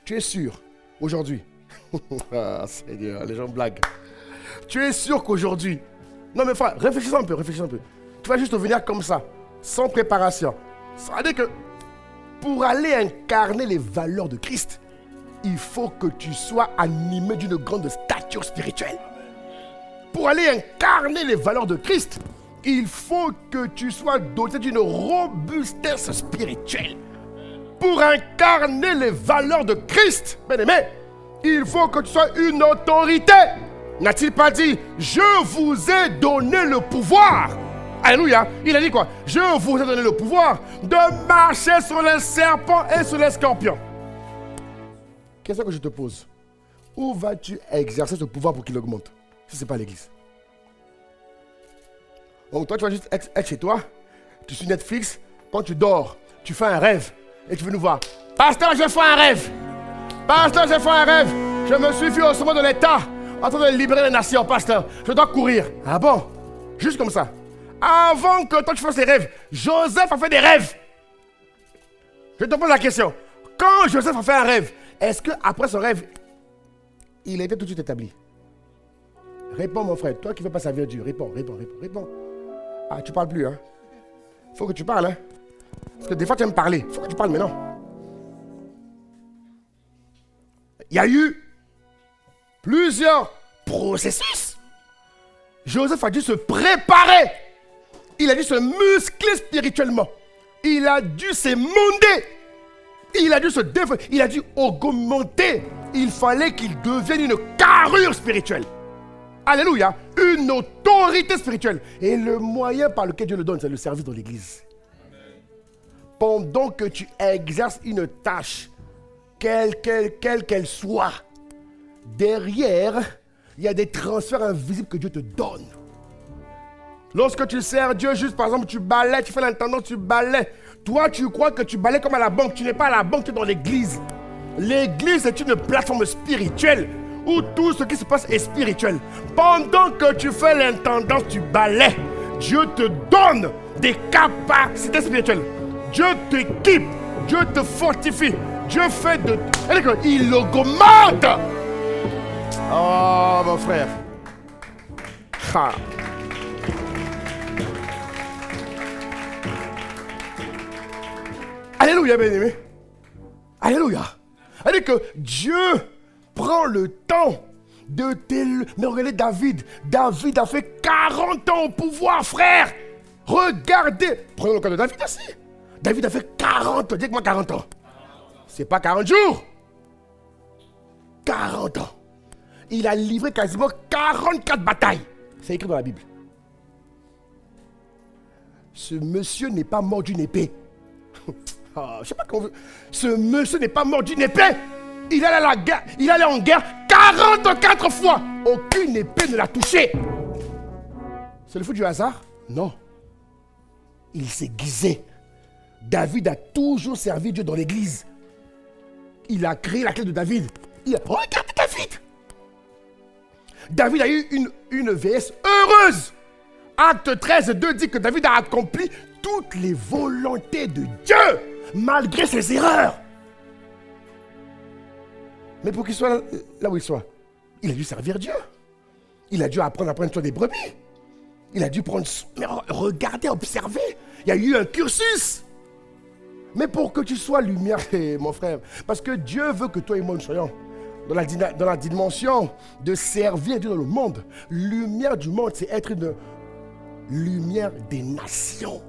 Speaker 1: Tu es sûr, aujourd'hui, ah Seigneur, les gens blaguent. Tu es sûr qu'aujourd'hui, non mais frère, réfléchis un peu. Tu vas juste venir comme ça, sans préparation. Ça veut dire que pour aller incarner les valeurs de Christ, il faut que tu sois animé d'une grande stature spirituelle. Pour aller incarner les valeurs de Christ, il faut que tu sois doté d'une robustesse spirituelle. Pour incarner les valeurs de Christ, bien-aimé, il faut que tu sois une autorité. N'a-t-il pas dit, je vous ai donné le pouvoir? Alléluia. Il a dit quoi? Je vous ai donné le pouvoir de marcher sur les serpents et sur les scorpions. Question que je te pose. Où vas-tu exercer ce pouvoir pour qu'il augmente? Si ce n'est pas l'église. Donc toi, tu vas juste être chez toi. Tu suis Netflix. Quand tu dors, tu fais un rêve. Et tu veux nous voir. Pasteur, j'ai fait un rêve. Pasteur, j'ai fait un rêve. Je me suis vu au sommet de l'État en train de libérer les nations. Pasteur, je dois courir. Ah bon? Juste comme ça. Avant que toi tu fasses des rêves, Joseph a fait des rêves. Je te pose la question. Quand Joseph a fait un rêve, est-ce qu'après son rêve, il était tout de suite établi? Réponds mon frère, toi qui ne veux pas servir Dieu, réponds. Ah, tu ne parles plus, hein? Il faut que tu parles, hein? Parce que des fois tu aimes parler, il faut que tu parles maintenant. Il y a eu plusieurs processus. Joseph a dû se préparer. Il a dû se muscler spirituellement. Il a dû s'émonder. Il a dû se développer. Il a dû augmenter. Il fallait qu'il devienne une carrure spirituelle. Alléluia. Une autorité spirituelle. Et le moyen par lequel Dieu le donne, c'est le service dans l'église. Pendant que tu exerces une tâche, quelle qu'elle soit, derrière, il y a des transferts invisibles que Dieu te donne. Lorsque tu sers Dieu, juste par exemple, tu balais, tu fais l'intendant, tu balais. Toi, tu crois que tu balais comme à la banque. Tu n'es pas à la banque, tu es dans l'église. L'église est une plateforme spirituelle où tout ce qui se passe est spirituel. Pendant que tu fais l'intendance, tu balais. Dieu te donne des capacités spirituelles. Dieu t'équipe. Dieu te fortifie. Dieu fait de... Il augmente. Oh, mon frère. Ha. Alléluia, bien-aimé. Alléluia. C'est-à-dire que Dieu prend le temps de t'élever. Mais regardez David. David a fait 40 ans au pouvoir, frère. Regardez. Prenons le cas de David aussi. David a fait 40 ans. Dites-moi 40 ans. C'est pas 40 jours. 40 ans. Il a livré quasiment 44 batailles. C'est écrit dans la Bible. Ce monsieur n'est pas mort d'une épée. Je sais pas comment... Ce monsieur n'est pas mort d'une épée. Il allait à la guerre. Il allait en guerre 44 fois. Aucune épée ne l'a touché. C'est le fruit du hasard? Non. Il s'est guisé. David a toujours servi Dieu dans l'église. Il a créé la clé de David. Regardez David. David a eu une vieillesse heureuse. Acte 13, 2 dit que David a accompli toutes les volontés de Dieu, malgré ses erreurs. Mais pour qu'il soit là où il soit, il a dû servir Dieu. Il a dû apprendre à prendre soin des brebis. Il a dû prendre... Mais regardez, observez. Il y a eu un cursus. Mais pour que tu sois lumière, mon frère, parce que Dieu veut que toi et moi nous soyons dans la dimension de servir Dieu dans le monde. Lumière du monde, c'est être une lumière des nations.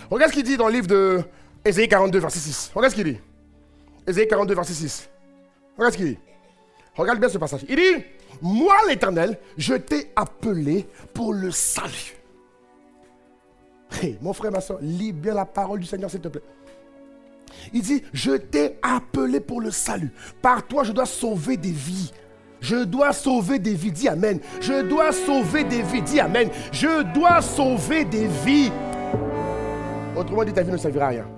Speaker 1: Regarde ce qu'il dit dans le livre de Ésaïe 42, verset 6. Regarde ce qu'il dit. Ésaïe 42, verset 6. Regarde ce qu'il dit. Regarde bien ce passage. Il dit, moi l'Éternel, je t'ai appelé pour le salut. Hey, mon frère, ma soeur, lis bien la parole du Seigneur, s'il te plaît. Il dit, je t'ai appelé pour le salut. Par toi, je dois sauver des vies. Je dois sauver des vies, dis Amen. Je dois sauver des vies, dis Amen. Je dois sauver des vies. Autrement dit, ta vie ne servira à rien.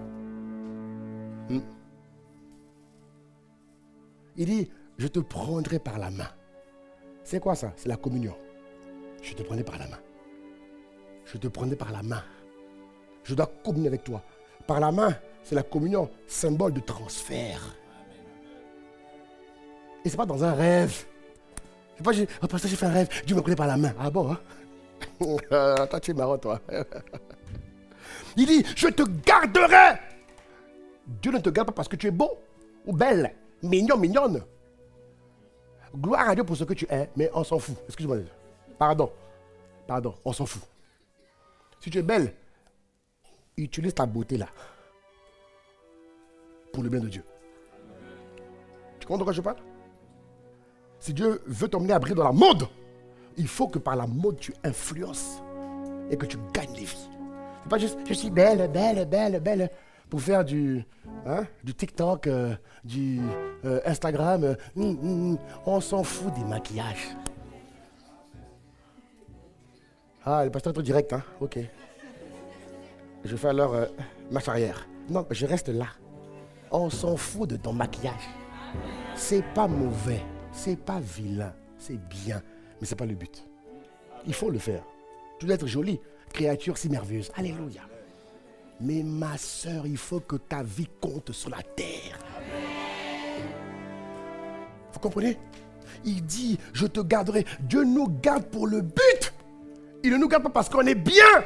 Speaker 1: Il dit, je te prendrai par la main. C'est quoi ça? C'est la communion. Je te prenais par la main. Je te prenais par la main. Je dois communier avec toi. Par la main, c'est la communion, symbole de transfert. Et c'est pas dans un rêve. C'est pas, oh, pasteur, j'ai fait un rêve, Dieu me prenait par la main. Ah bon, hein? Toi, tu es marrant, toi. Il dit, je te garderai. Dieu ne te garde pas parce que tu es beau ou belle, mignon, mignonne. Gloire à Dieu pour ce que tu es, mais on s'en fout. Excuse-moi. Pardon, on s'en fout. Si tu es belle, utilise ta beauté là. Pour le bien de Dieu. Tu comprends de quoi je parle? Si Dieu veut t'emmener à briller dans la mode, il faut que par la mode tu influences et que tu gagnes les vies. C'est pas juste je suis belle, pour faire du TikTok, du Instagram. On s'en fout des maquillages. Ah, le pasteur est trop direct, hein? Ok. Je fais alors marche arrière. Non, je reste là. On s'en fout de ton maquillage. C'est pas mauvais, c'est pas vilain, c'est bien, mais c'est pas le but. Il faut le faire. Tu dois être jolie, créature si merveilleuse. Alléluia. Mais ma soeur, il faut que ta vie compte sur la terre. Vous comprenez? Il dit, je te garderai. Dieu nous garde pour le but. Il ne nous garde pas parce qu'on est bien.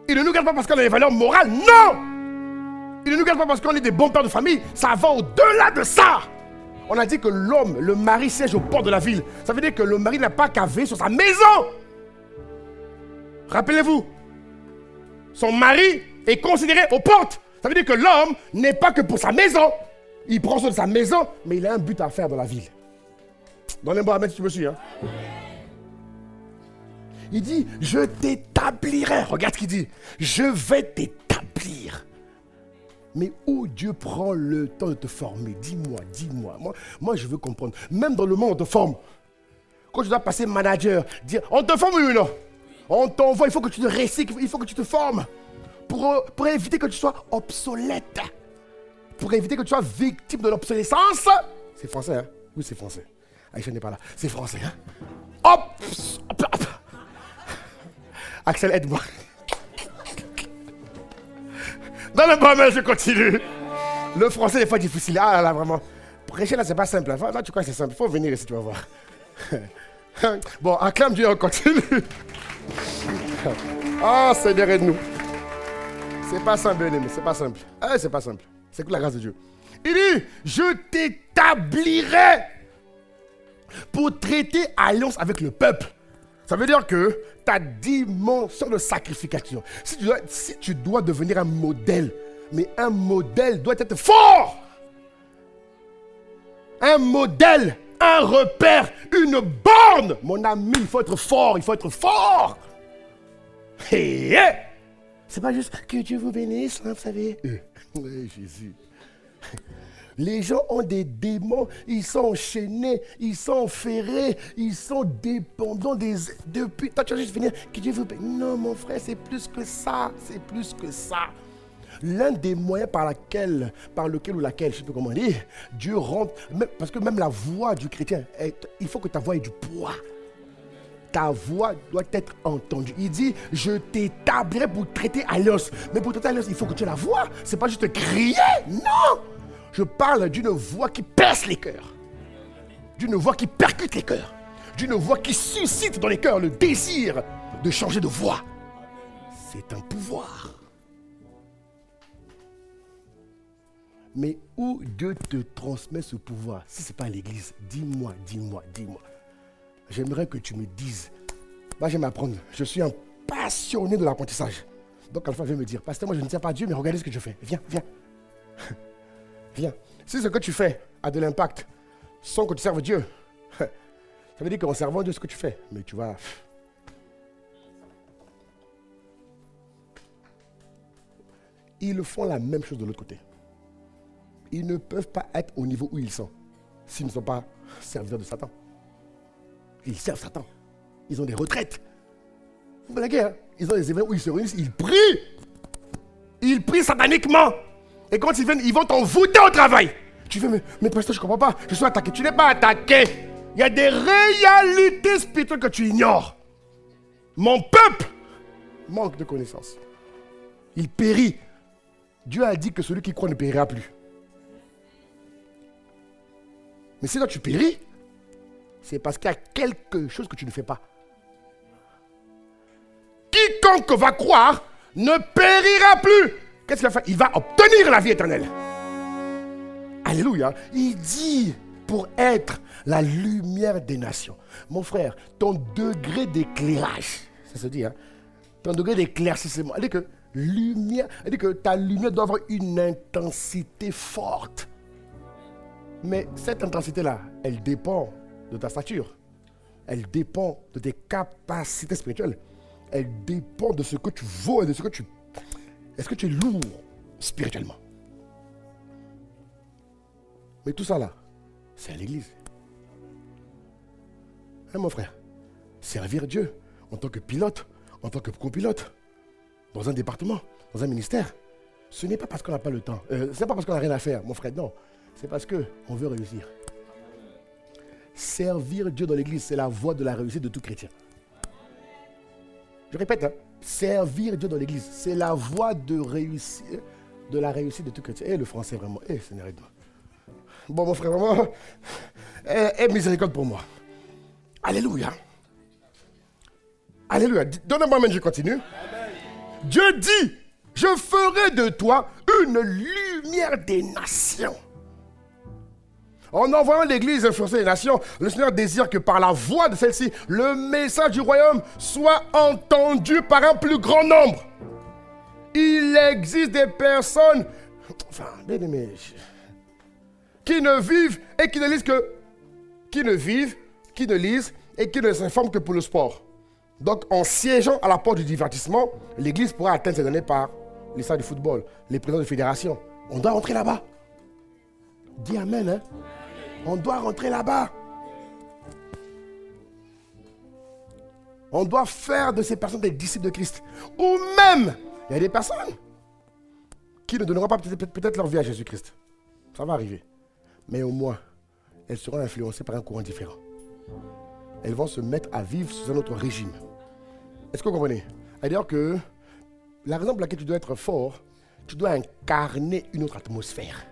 Speaker 1: Il ne nous garde pas parce qu'on a des valeurs morales. Non! Il ne nous garde pas parce qu'on est des bons pères de famille. Ça va au-delà de ça. On a dit que l'homme, le mari, siège au port de la ville. Ça veut dire que le mari n'a pas qu'à veiller sur sa maison. Rappelez-vous, son mari est considéré aux portes. Ça veut dire que l'homme n'est pas que pour sa maison. Il prend soin de sa maison, mais il a un but à faire dans la ville. Donne-moi un mot si tu me suis. Hein. Il dit, je t'établirai. Regarde ce qu'il dit. Je vais t'établir. Mais où Dieu prend le temps de te former? Dis-moi. Moi, je veux comprendre. Même dans le monde, on te forme. Quand tu dois passer manager, dire, on te forme ou non? On t'envoie, il faut que tu te recycles, il faut que tu te formes. Pour éviter que tu sois obsolète. Pour éviter que tu sois victime de l'obsolescence. C'est français, hein? Oui, c'est français. Aïcha n'est pas là. C'est français, hein? Hop. Axel, aide-moi. Dans le bras, je continue. Le français, des fois, difficile. Ah là, vraiment. Prêcher, là, c'est pas simple. Là, tu crois que c'est simple. Il faut venir ici, tu vas voir. Bon, acclame Dieu, on continue. Oh, Seigneur, aide-nous. C'est pas simple, bien-aimé, c'est pas simple. C'est pas simple. C'est que la grâce de Dieu. Il dit, je t'établirai pour traiter alliance avec le peuple. Ça veut dire que ta dimension de sacrification, si tu dois devenir un modèle, mais un modèle doit être fort. Un modèle, un repère, une borne. Mon ami, il faut être fort, Hey. C'est pas juste que Dieu vous bénisse, hein, vous savez. Oui, Jésus. Les gens ont des démons, ils sont enchaînés, ils sont enferrés, ils sont dépendants depuis. Toi, tu vas juste venir, que Dieu vous bénisse. Non, mon frère, c'est plus que ça, L'un des moyens par lequel ou laquelle, je ne sais pas comment dire, Dieu rentre, parce que même la voix du chrétien, il faut que ta voix ait du poids. Ta voix doit être entendue. Il dit, je t'établirai pour traiter alliance. Mais pour traiter alliance, il faut que tu aies la voix. C'est pas juste crier, non. Je parle d'une voix qui perce les cœurs. D'une voix qui percute les cœurs. D'une voix qui suscite dans les cœurs le désir de changer de voix. C'est un pouvoir. Mais où Dieu te transmet ce pouvoir? Si ce n'est pas à l'église, dis-moi. J'aimerais que tu me dises. Moi, j'aime apprendre. Je suis un passionné de l'apprentissage. Donc, Alpha vient me dire, pasteur, moi, je ne sais pas Dieu, mais regardez ce que je fais. Viens. Viens. Si ce que tu fais a de l'impact sans que tu serves Dieu, ça veut dire qu'en servant Dieu, ce que tu fais, mais tu vas... Ils font la même chose de l'autre côté. Ils ne peuvent pas être au niveau où ils sont s'ils ne sont pas serviteurs de Satan. Ils servent Satan. Ils ont des retraites. Vous blaguez, hein? Ils ont des événements où ils se réunissent, ils prient. Ils prient sataniquement. Et quand ils viennent, ils vont t'envoûter au travail. Tu fais, mais pasteur, je ne comprends pas. Je suis attaqué. Tu n'es pas attaqué. Il y a des réalités spirituelles que tu ignores. Mon peuple manque de connaissances. Il périt. Dieu a dit que celui qui croit ne périra plus. Mais si toi tu péris, c'est parce qu'il y a quelque chose que tu ne fais pas. Quiconque va croire ne périra plus. Qu'est-ce qu'il va faire? Il va obtenir la vie éternelle. Alléluia. Il dit pour être la lumière des nations. Mon frère, ton degré d'éclairage, ça se dit, hein? Ton degré d'éclaircissement, elle dit que lumière, elle dit que ta lumière doit avoir une intensité forte. Mais cette intensité-là, elle dépend de ta stature. Elle dépend de tes capacités spirituelles. Elle dépend de ce que tu vaux et de ce que tu... Est-ce que tu es lourd spirituellement? Mais tout ça là, c'est à l'église. Hein, mon frère? Servir Dieu en tant que pilote, en tant que copilote, dans un département, dans un ministère. Ce n'est pas parce qu'on n'a pas le temps. Ce n'est pas parce qu'on n'a rien à faire, mon frère, non. C'est parce qu'on veut réussir. Servir Dieu dans l'église, c'est la voie de la réussite de tout chrétien. Je répète, hein, servir Dieu dans l'église, c'est la voie de la réussite de tout chrétien. Et le français, vraiment, Seigneur, aide-moi. Bon, mon frère, vraiment, aie miséricorde pour moi. Alléluia. Alléluia. Donnez-moi un je continue. Amen. Dieu dit, je ferai de toi une lumière des nations. En envoyant l'église influencer les nations, le Seigneur désire que par la voix de celle-ci, le message du royaume soit entendu par un plus grand nombre. Il existe des personnes, bien aimé, qui ne vivent et qui ne lisent que... Qui ne vivent, qui ne lisent et qui ne s'informent que pour le sport. Donc, en siégeant à la porte du divertissement, l'église pourra atteindre ses données par les stades du football, les présidents de fédération. On doit rentrer là-bas. Dis amen, hein? On doit rentrer là-bas. On doit faire de ces personnes des disciples de Christ. Ou même, il y a des personnes qui ne donneront pas peut-être leur vie à Jésus-Christ. Ça va arriver. Mais au moins, elles seront influencées par un courant différent. Elles vont se mettre à vivre sous un autre régime. Est-ce que vous comprenez? C'est-à-dire que la raison pour laquelle tu dois être fort, tu dois incarner une autre atmosphère.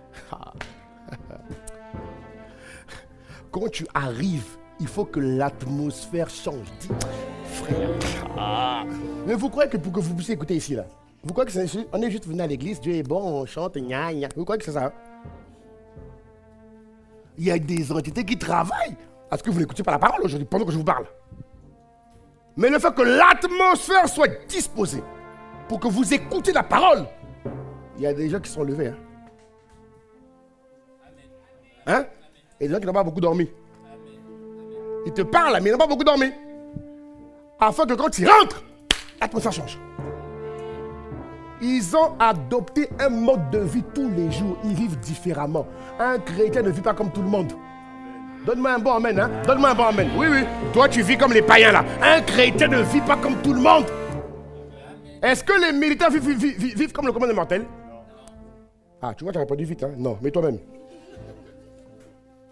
Speaker 1: Quand tu arrives, il faut que l'atmosphère change. Dis, frère. Mais vous croyez que pour que vous puissiez écouter ici, là, vous croyez que on est juste venu à l'église, Dieu est bon, on chante, gna gna. Vous croyez que c'est ça? Il y a des entités qui travaillent à ce que vous n'écoutiez pas la parole aujourd'hui, pendant que je vous parle. Mais le fait que l'atmosphère soit disposée pour que vous écoutiez la parole, il y a des gens qui sont levés. Hein? Hein? Et des gens qui n'ont pas beaucoup dormi. Ils te parlent, mais ils n'ont pas beaucoup dormi. Afin que quand ils rentrent, l'atmosphère change. Ils ont adopté un mode de vie tous les jours. Ils vivent différemment. Un chrétien ne vit pas comme tout le monde. Donne-moi un bon amen, hein? Donne-moi un bon amen. Oui, oui. Toi, tu vis comme les païens, là. Un chrétien ne vit pas comme tout le monde. Est-ce que les militaires vivent comme le commun des mortels? Ah, tu vois, tu as répondu vite, hein? Non, mais toi-même.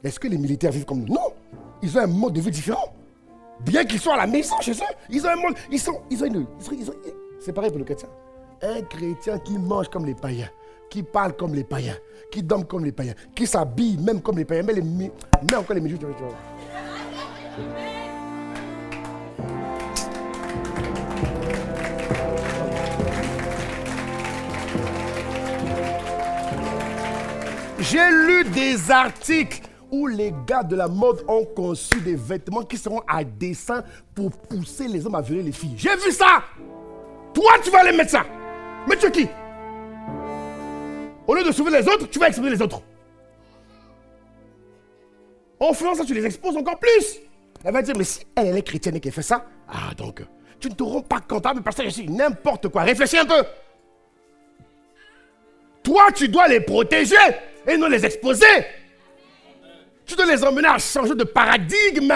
Speaker 1: Est-ce que les militaires vivent comme nous? Non. Ils ont un mode de vie différent. Bien qu'ils soient à la maison chez eux, ils ont un mode... C'est pareil pour le chrétien. Un chrétien qui mange comme les païens, qui parle comme les païens, qui dorme comme les païens, qui s'habille même comme les païens, mais encore les musulmans. J'ai lu des articles où les gars de la mode ont conçu des vêtements qui seront à dessein pour pousser les hommes à violer les filles. J'ai vu ça! Toi, tu vas aller mettre ça! Mais tu es qui? Au lieu de sauver les autres, tu vas exposer les autres. En faisant ça, tu les exposes encore plus. Elle va dire, mais si elle est chrétienne et qu'elle fait ça, ah donc, tu ne te rends pas comptable parce que je suis n'importe quoi. Réfléchis un peu. Toi, tu dois les protéger et non les exposer. Tu dois les emmener à changer de paradigme.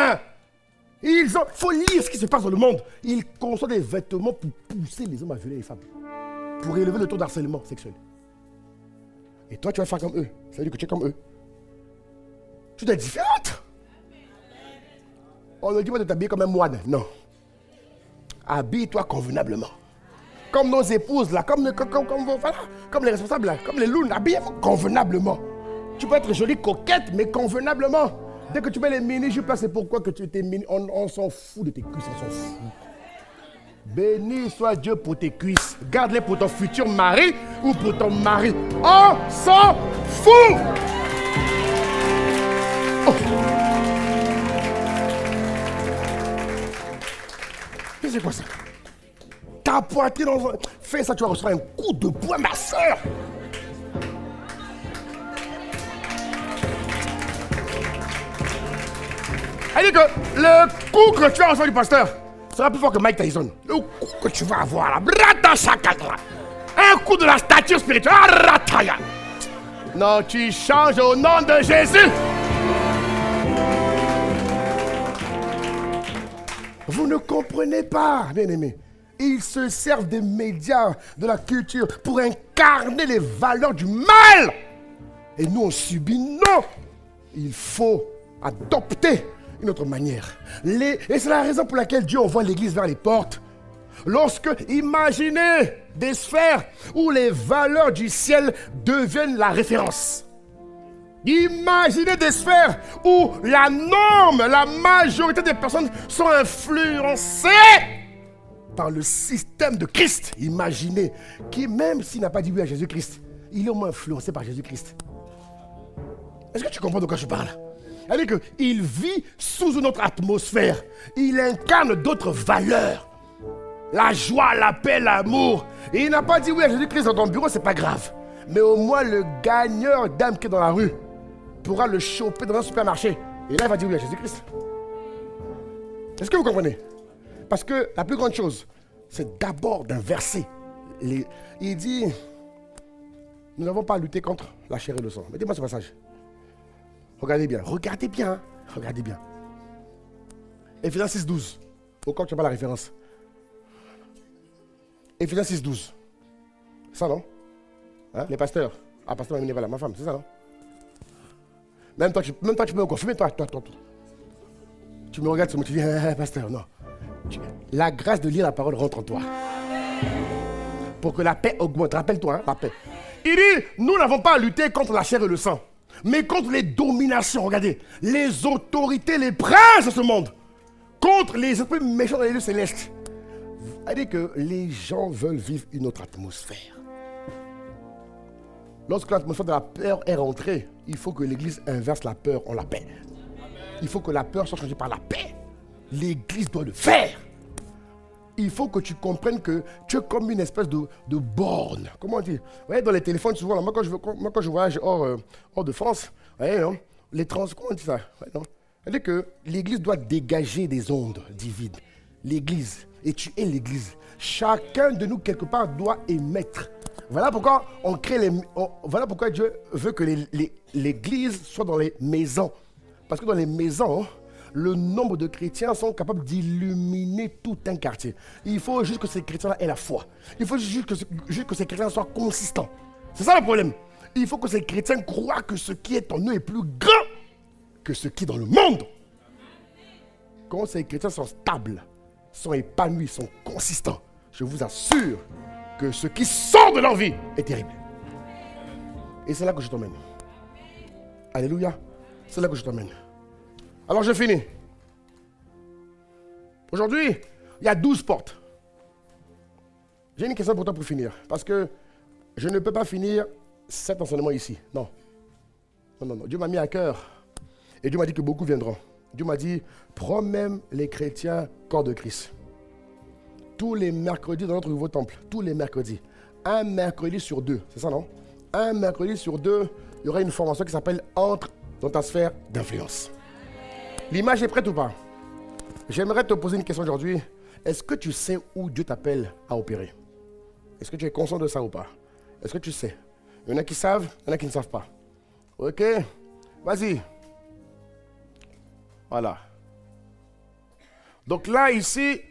Speaker 1: Il faut lire ce qui se passe dans le monde. Ils conçoivent des vêtements pour pousser les hommes à violer les femmes. Pour élever le taux d'harcèlement sexuel. Et toi, tu vas faire comme eux. Ça veut dire que tu es comme eux. Tu dois être différente. On ne dit pas de t'habiller comme un moine. Non. Habille-toi convenablement. Comme nos épouses, là, comme les responsables, là, comme les lounes, habillez-vous convenablement. Tu peux être jolie, coquette, mais convenablement. Dès que tu mets les mini-jupes là, c'est pourquoi que tu étais mini. On s'en fout de tes cuisses, on s'en fout. Béni soit Dieu pour tes cuisses. Garde-les pour ton futur mari ou pour ton mari. On s'en fout. Oh. C'est quoi ça? T'as pointé dans un... Fais ça, tu vas recevoir un coup de poing, ma soeur. Elle dit que le coup que tu vas recevoir du pasteur sera plus fort que Mike Tyson. Le coup que tu vas avoir là, un coup de la stature spirituelle. Non, tu changes au nom de Jésus. Vous ne comprenez pas, bien-aimés. Ils se servent des médias, de la culture, pour incarner les valeurs du mal. Et nous, on subit. Non. Il faut adopter une autre manière. Et c'est la raison pour laquelle Dieu envoie l'Église vers les portes. Lorsque, imaginez des sphères où les valeurs du ciel deviennent la référence. Imaginez des sphères où la norme, la majorité des personnes sont influencées par le système de Christ. Imaginez qui, même s'il n'a pas dit oui à Jésus-Christ, il est au moins influencé par Jésus-Christ. Est-ce que tu comprends de quoi je parle? C'est-à-dire qu'il vit sous une autre atmosphère. Il incarne d'autres valeurs. La joie, la paix, l'amour. Et il n'a pas dit oui à Jésus-Christ dans ton bureau, c'est pas grave. Mais au moins le gagneur d'âme qui est dans la rue pourra le choper dans un supermarché. Et là, il va dire oui à Jésus-Christ. Est-ce que vous comprenez? Parce que la plus grande chose, c'est d'abord d'inverser. Il dit, nous n'avons pas à lutter contre la chair et le sang. Mettez-moi ce passage. Regardez bien, regardez bien, regardez bien. Éphésiens 6,12. Au cas où tu n'as pas la référence. Éphésiens 6,12. C'est ça, non? Hein? Les pasteurs. Ah, pasteur Mamie n'est pas là, ma femme, c'est ça, non? Même toi, tu peux me confirmer, toi. Tu me regardes, tu me dis, pasteur, non. La grâce de lire la parole rentre en toi. Pour que la paix augmente. Rappelle-toi, hein, la paix. Il dit, nous n'avons pas à lutter contre la chair et le sang, mais contre les dominations, regardez, les autorités, les princes de ce monde, contre les esprits méchants dans les lieux célestes. Il dit que les gens veulent vivre une autre atmosphère. Lorsque l'atmosphère de la peur est rentrée, il faut que l'Église inverse la peur en la paix. Il faut que la peur soit changée par la paix. L'Église doit le faire. Il faut que tu comprennes que tu es comme une espèce de borne. Comment dire? Vous voyez, dans les téléphones, souvent, là, moi quand je voyage hors de France, vous voyez, non? Comment on dit ça? Ouais, non? C'est-à-dire que l'Église doit dégager des ondes divines. L'Église, et tu es l'Église. Chacun de nous, quelque part, doit émettre. Voilà pourquoi on crée voilà pourquoi Dieu veut que l'Église soit dans les maisons. Parce que dans les maisons, le nombre de chrétiens sont capables d'illuminer tout un quartier. Il faut juste que ces chrétiens-là aient la foi. Il faut juste que ces chrétiens soient consistants. C'est ça le problème. Il faut que ces chrétiens croient que ce qui est en eux est plus grand que ce qui est dans le monde. Quand ces chrétiens sont stables, sont épanouis, sont consistants, je vous assure que ce qui sort de leur vie est terrible. Et c'est là que je t'emmène. Alléluia. C'est là que je t'emmène. Alors je finis. Aujourd'hui, il y a 12 portes. J'ai une question pour toi pour finir. Parce que je ne peux pas finir cet enseignement ici. Non. Non. Dieu m'a mis à cœur. Et Dieu m'a dit que beaucoup viendront. Dieu m'a dit, prends même les chrétiens corps de Christ. Tous les mercredis dans notre nouveau temple. Tous les mercredis. Un mercredi sur 2. C'est ça, non? Un mercredi sur 2, il y aura une formation qui s'appelle Entre dans ta sphère d'influence. L'image est prête ou pas? J'aimerais te poser une question aujourd'hui. Est-ce que tu sais où Dieu t'appelle à opérer? Est-ce que tu es conscient de ça ou pas? Est-ce que tu sais? Il y en a qui savent, il y en a qui ne savent pas. Ok? Vas-y. Voilà. Donc là, ici,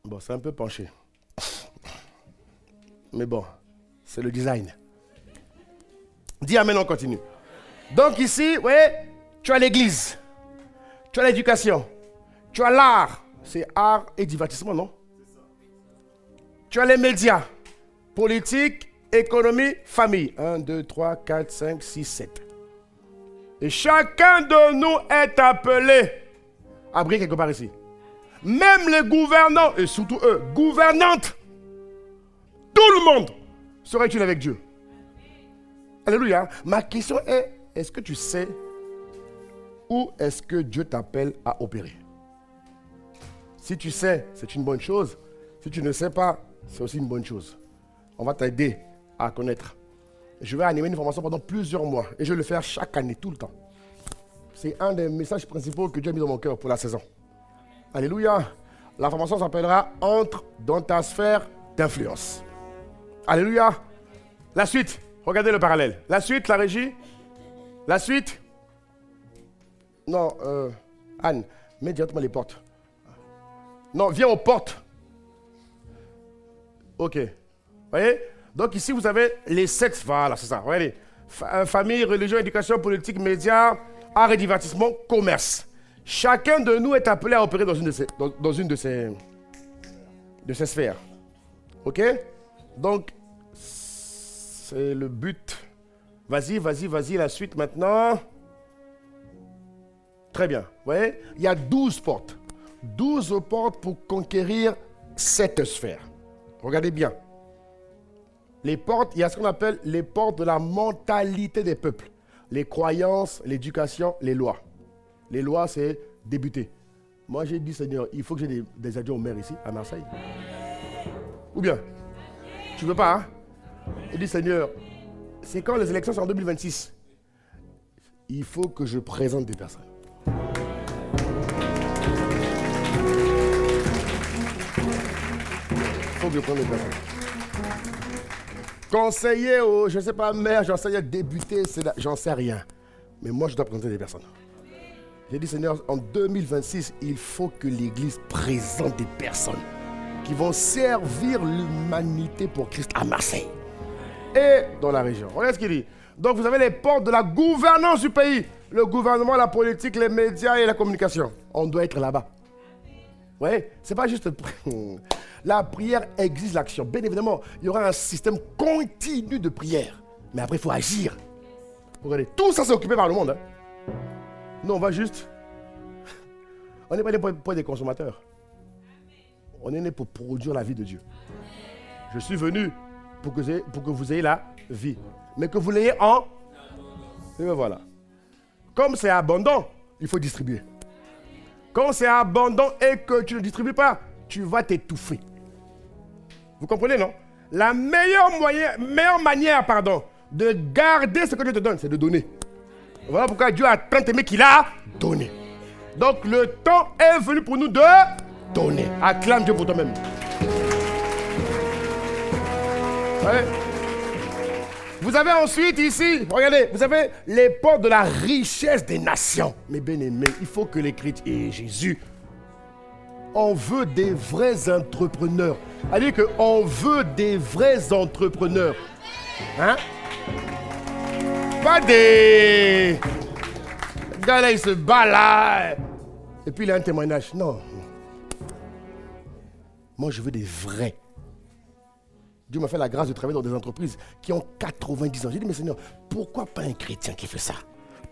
Speaker 1: bon, c'est un peu penché. Mais bon, c'est le design. Dis amen, on continue. Donc ici, vous voyez, tu as l'église. Tu as l'éducation, Tu as l'art. C'est art et divertissement, non? Tu as les médias. Politique, économie, famille. 1, 2, 3, 4, 5, 6, 7. Et chacun de nous est appelé à briller quelque part ici. Même les gouvernants, et surtout eux, gouvernantes, tout le monde sera utile avec Dieu. Alléluia. Ma question est, est-ce que tu sais où est-ce que Dieu t'appelle à opérer? Si tu sais, c'est une bonne chose. Si tu ne sais pas, c'est aussi une bonne chose. On va t'aider à connaître. Je vais animer une formation pendant plusieurs mois. Et je vais le faire chaque année, tout le temps. C'est un des messages principaux que Dieu a mis dans mon cœur pour la saison. Alléluia. La formation s'appellera « Entre dans ta sphère d'influence ». Alléluia. La suite. Regardez le parallèle. La suite, la régie. La suite. Non, Anne, mets directement les portes. Non, viens aux portes. Ok. Vous voyez? Donc ici, vous avez les 7. Voilà, c'est ça. Regardez. Famille, religion, éducation, politique, médias, art et divertissement, commerce. Chacun de nous est appelé à opérer dans une de ces sphères. Ok? Donc, c'est le but. Vas-y, la suite maintenant. Très bien. Vous voyez? Il y a 12 portes. 12 portes pour conquérir cette sphère. Regardez bien. Les portes, il y a ce qu'on appelle les portes de la mentalité des peuples. Les croyances, l'éducation, les lois. Les lois, c'est débuter. Moi, j'ai dit, Seigneur, il faut que j'ai des adjoints au maire ici, à Marseille. Ou bien, tu veux pas, hein? J'ai dit, Seigneur, c'est quand les élections, c'est en 2026. Il faut que je présente des personnes. Il faut que je prenne des personnes. Conseiller au, je ne sais pas, maire, j'enseigne débuter, j'en sais rien. Mais moi, je dois présenter des personnes. J'ai dit, Seigneur, en 2026, il faut que l'Église présente des personnes qui vont servir l'humanité pour Christ à Marseille et dans la région. Regardez ce qu'il dit. Donc, vous avez les portes de la gouvernance du pays. Le gouvernement, la politique, les médias et la communication. On doit être là-bas. Vous voyez, c'est pas juste... La prière exige l'action. Bien évidemment, il y aura un système continu de prière. Mais après, il faut agir. Regardez, tout ça, c'est occupé par le monde. Hein. Nous, on va juste... On n'est pas né pour être des consommateurs. On est né pour produire la vie de Dieu. Je suis venu pour que vous ayez la vie. Mais que vous l'ayez en... Et bien voilà. Comme c'est abondant, il faut distribuer. Quand c'est abondant et que tu ne distribues pas, tu vas t'étouffer. Vous comprenez, non? La meilleure manière de garder ce que Dieu te donne, c'est de donner. Voilà pourquoi Dieu a tant aimé qu'il a donné. Donc le temps est venu pour nous de donner. Acclame Dieu pour toi-même. Ouais. Vous avez ensuite ici, regardez, vous avez les portes de la richesse des nations. Mes bien-aimés, il faut que les chrétiens et Jésus, on veut des vrais entrepreneurs. C'est-à-dire qu'on veut des vrais entrepreneurs. Hein? Pas des... Le gars là, il se bat là. Et puis il a un témoignage. Non. Moi, je veux des vrais. Dieu m'a fait la grâce de travailler dans des entreprises qui ont 90 ans. J'ai dit, mais Seigneur, pourquoi pas un chrétien qui fait ça?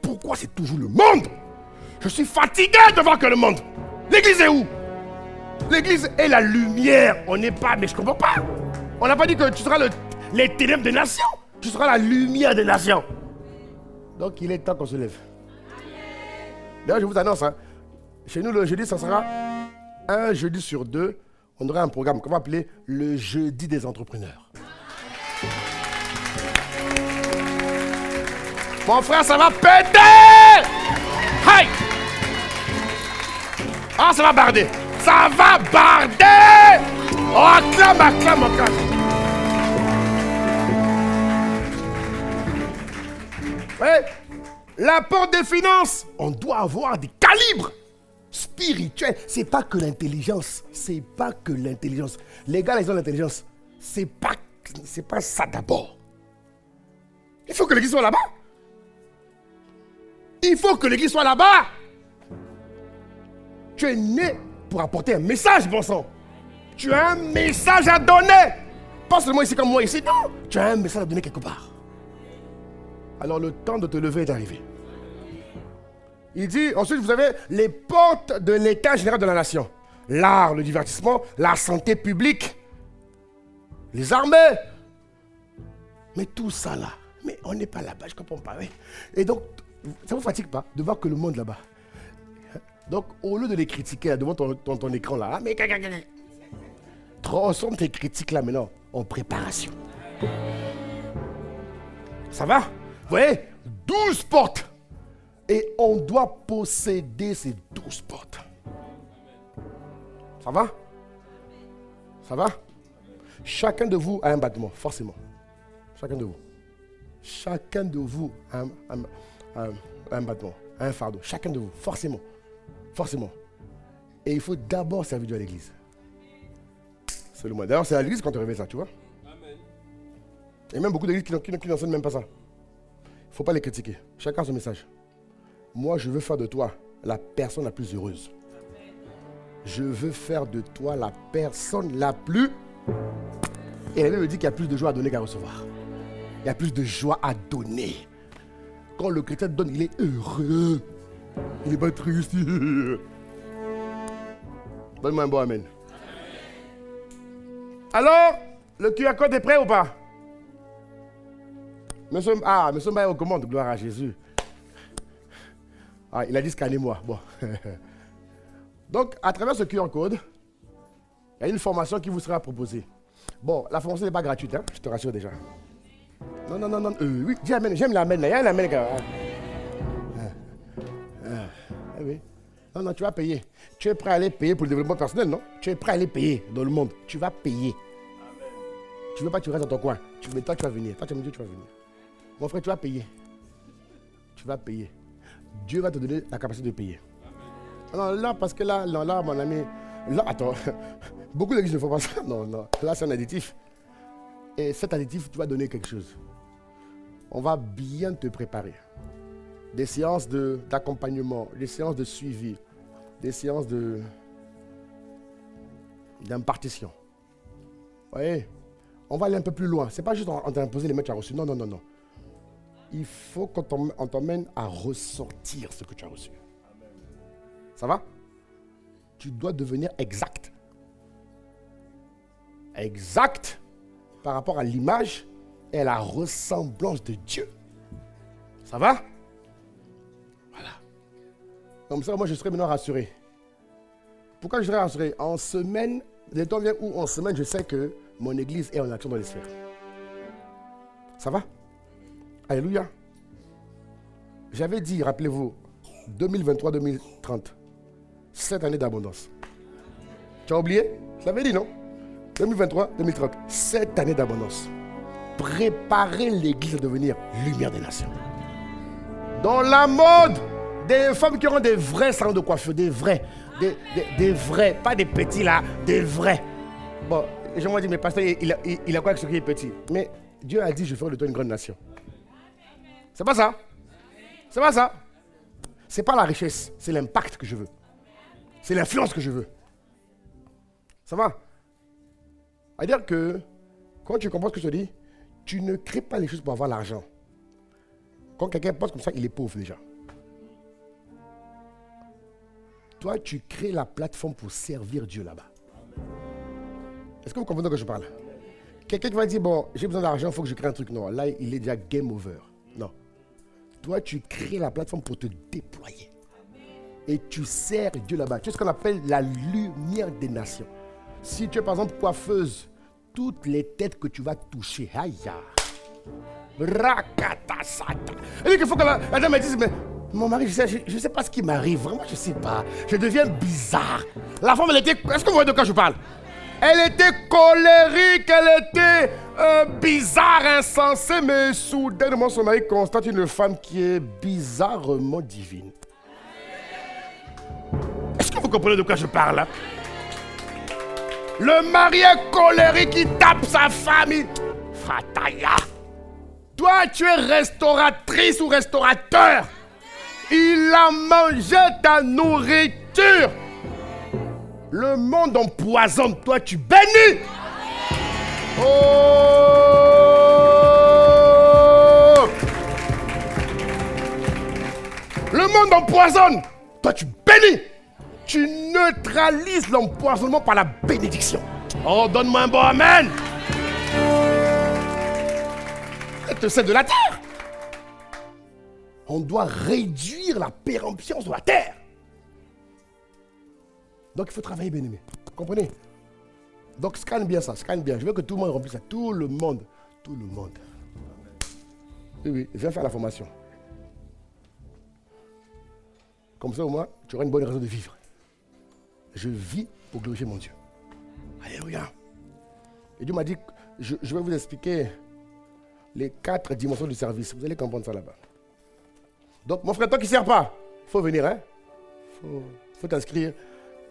Speaker 1: Pourquoi c'est toujours le monde? Je suis fatigué de voir que le monde. L'église est où? L'église est la lumière. On n'est pas... Mais je ne comprends pas. On n'a pas dit que tu seras les ténèbres des nations. Tu seras la lumière des nations. Donc il est temps qu'on se lève. D'ailleurs, je vous annonce, hein, chez nous, le jeudi, ça sera un jeudi sur 2. On aura un programme qu'on va appeler le jeudi des entrepreneurs. Mon frère, ça va péter! Aïe! Ah, ça va barder! Ça va barder! Oh, acclame, acclame, acclame! Ouais. La porte des finances, on doit avoir des calibres spirituels. C'est pas que l'intelligence. C'est pas que l'intelligence. Les gars, ils ont l'intelligence. C'est pas ça d'abord. Il faut que l'église soit là-bas. Il faut que l'église soit là-bas. Tu es né pour apporter un message, bon sang. Tu as un message à donner. Pas seulement ici comme moi ici, non. Tu as un message à donner quelque part. Alors le temps de te lever est arrivé. Il dit, ensuite vous avez les portes de l'état général de la nation. L'art, le divertissement, la santé publique, les armées. Mais tout ça là, mais on n'est pas là-bas, je ne comprends pas. Oui. Et donc, ça ne vous fatigue pas de voir que le monde là-bas. Donc, au lieu de les critiquer là, devant ton écran là, mais transforme tes critiques là maintenant en préparation. Ça va? Vous voyez, 12 portes. Et on doit posséder ces 12 portes. Ça va? Ça va? Chacun de vous a un battement, forcément. Chacun de vous. Chacun de vous a un battement, un fardeau. Chacun de vous, forcément. Forcément. Et il faut d'abord servir Dieu à l'église. C'est le moins. D'ailleurs, c'est à l'église qu'on te révèle ça, tu vois. Amen. Et même beaucoup d'églises qui n'enseignent même pas ça. Il ne faut pas les critiquer. Chacun a son message. Moi, je veux faire de toi la personne la plus heureuse. Je veux faire de toi la personne la plus... Et la Bible dit qu'il y a plus de joie à donner qu'à recevoir. Il y a plus de joie à donner. Quand le chrétien donne, il est heureux. Il n'est pas triste. Donne-moi un bon amen. Alors, le QR code est prêt ou pas? Monsieur Mbaye on commande, gloire à Jésus. Ah, il a dit scannez-moi. Bon. Donc, à travers ce QR code, il y a une formation qui vous sera proposée. Bon, la formation n'est pas gratuite, hein? Je te rassure déjà. Non. Oui, dis amen. J'aime l'amen. Il y a un amen. Oui. Non, tu vas payer. Tu es prêt à aller payer pour le développement personnel, non? Tu es prêt à aller payer dans le monde. Tu vas payer. Amen. Tu ne veux pas que tu restes dans ton coin. Toi, tu vas venir. Toi, tu me dis, tu vas venir. Mon frère, tu vas payer. Tu vas payer. Dieu va te donner la capacité de payer. Amen. Non, là, parce que là, mon ami, là, attends. Beaucoup d'églises ne font pas ça. Non. Là, c'est un additif. Et cet additif, tu vas donner quelque chose. On va bien te préparer. Des séances d'accompagnement, des séances de suivi, des séances d'impartition. Vous voyez, on va aller un peu plus loin. Ce n'est pas juste en t'imposer les mains que tu as reçus. Non. Il faut qu'on t'emmène à ressortir ce que tu as reçu. Amen. Ça va? Tu dois devenir exact. Exact par rapport à l'image et à la ressemblance de Dieu. Ça va? Voilà. Comme ça, moi, je serai maintenant rassuré. Pourquoi je serai rassuré? En semaine, le temps vient où en semaine, je sais que mon église est en action dans les sphères. Ça va? Alléluia. J'avais dit, rappelez-vous, 2023-2030, 7 années d'abondance. Tu as oublié? Je l'avais dit, non? 2023-2030, 7 années d'abondance. Préparez l'église à devenir lumière des nations. Dans la mode, des femmes qui auront des vrais salons de coiffure, des vrais, pas des petits là, des vrais. Bon, les gens m'ont dit, mais pasteur, il a quoi avec ce qui est petit? Mais Dieu a dit, je ferai de toi une grande nation. C'est pas ça. C'est pas ça. C'est pas la richesse, c'est l'impact que je veux. C'est l'influence que je veux. Ça va? C'est-à-dire que, quand tu comprends ce que je te dis, tu ne crées pas les choses pour avoir l'argent. Quand quelqu'un pense comme ça, il est pauvre déjà. Toi, tu crées la plateforme pour servir Dieu là-bas. Est-ce que vous comprenez de quoi je parle? Quelqu'un qui va dire, bon, j'ai besoin d'argent, il faut que je crée un truc. Non, là, il est déjà game over. Non. Toi, tu crées la plateforme pour te déployer. Et tu sers Dieu là-bas. Tu sais ce qu'on appelle la lumière des nations. Si tu es par exemple coiffeuse, toutes les têtes que tu vas toucher, aïe, rakatasata. Et il faut que la dame me dise, mais mon mari, je ne sais pas ce qui m'arrive, vraiment je ne sais pas. Je deviens bizarre. La femme, elle était, est-ce que vous voyez de quoi je parle? Elle était colérique, elle était bizarre, insensée, mais soudainement son mari constate une femme qui est bizarrement divine. Est-ce que vous comprenez de quoi je parle là? Le mari est colérique, il tape sa famille. Fataya. Toi, tu es restauratrice ou restaurateur. Il a mangé ta nourriture. Le monde empoisonne, toi tu bénis. Oh! Le monde empoisonne, toi tu bénis. Tu neutralises l'empoisonnement par la bénédiction. Oh, donne-moi un bon amen. C'est de la terre. On doit réduire la péremption de la terre. Donc il faut travailler, bien aimé. Comprenez? Donc scanne bien ça, scanne bien. Je veux que tout le monde remplisse ça. Tout le monde. Tout le monde. Oui, oui, viens faire la formation. Comme ça, au moins, tu auras une bonne raison de vivre. Je vis pour glorifier mon Dieu. Alléluia. Et Dieu m'a dit, je vais vous expliquer les 4 dimensions du service. Vous allez comprendre ça là-bas. Donc, mon frère, toi qui ne sers pas, il faut venir. Hein? Faut t'inscrire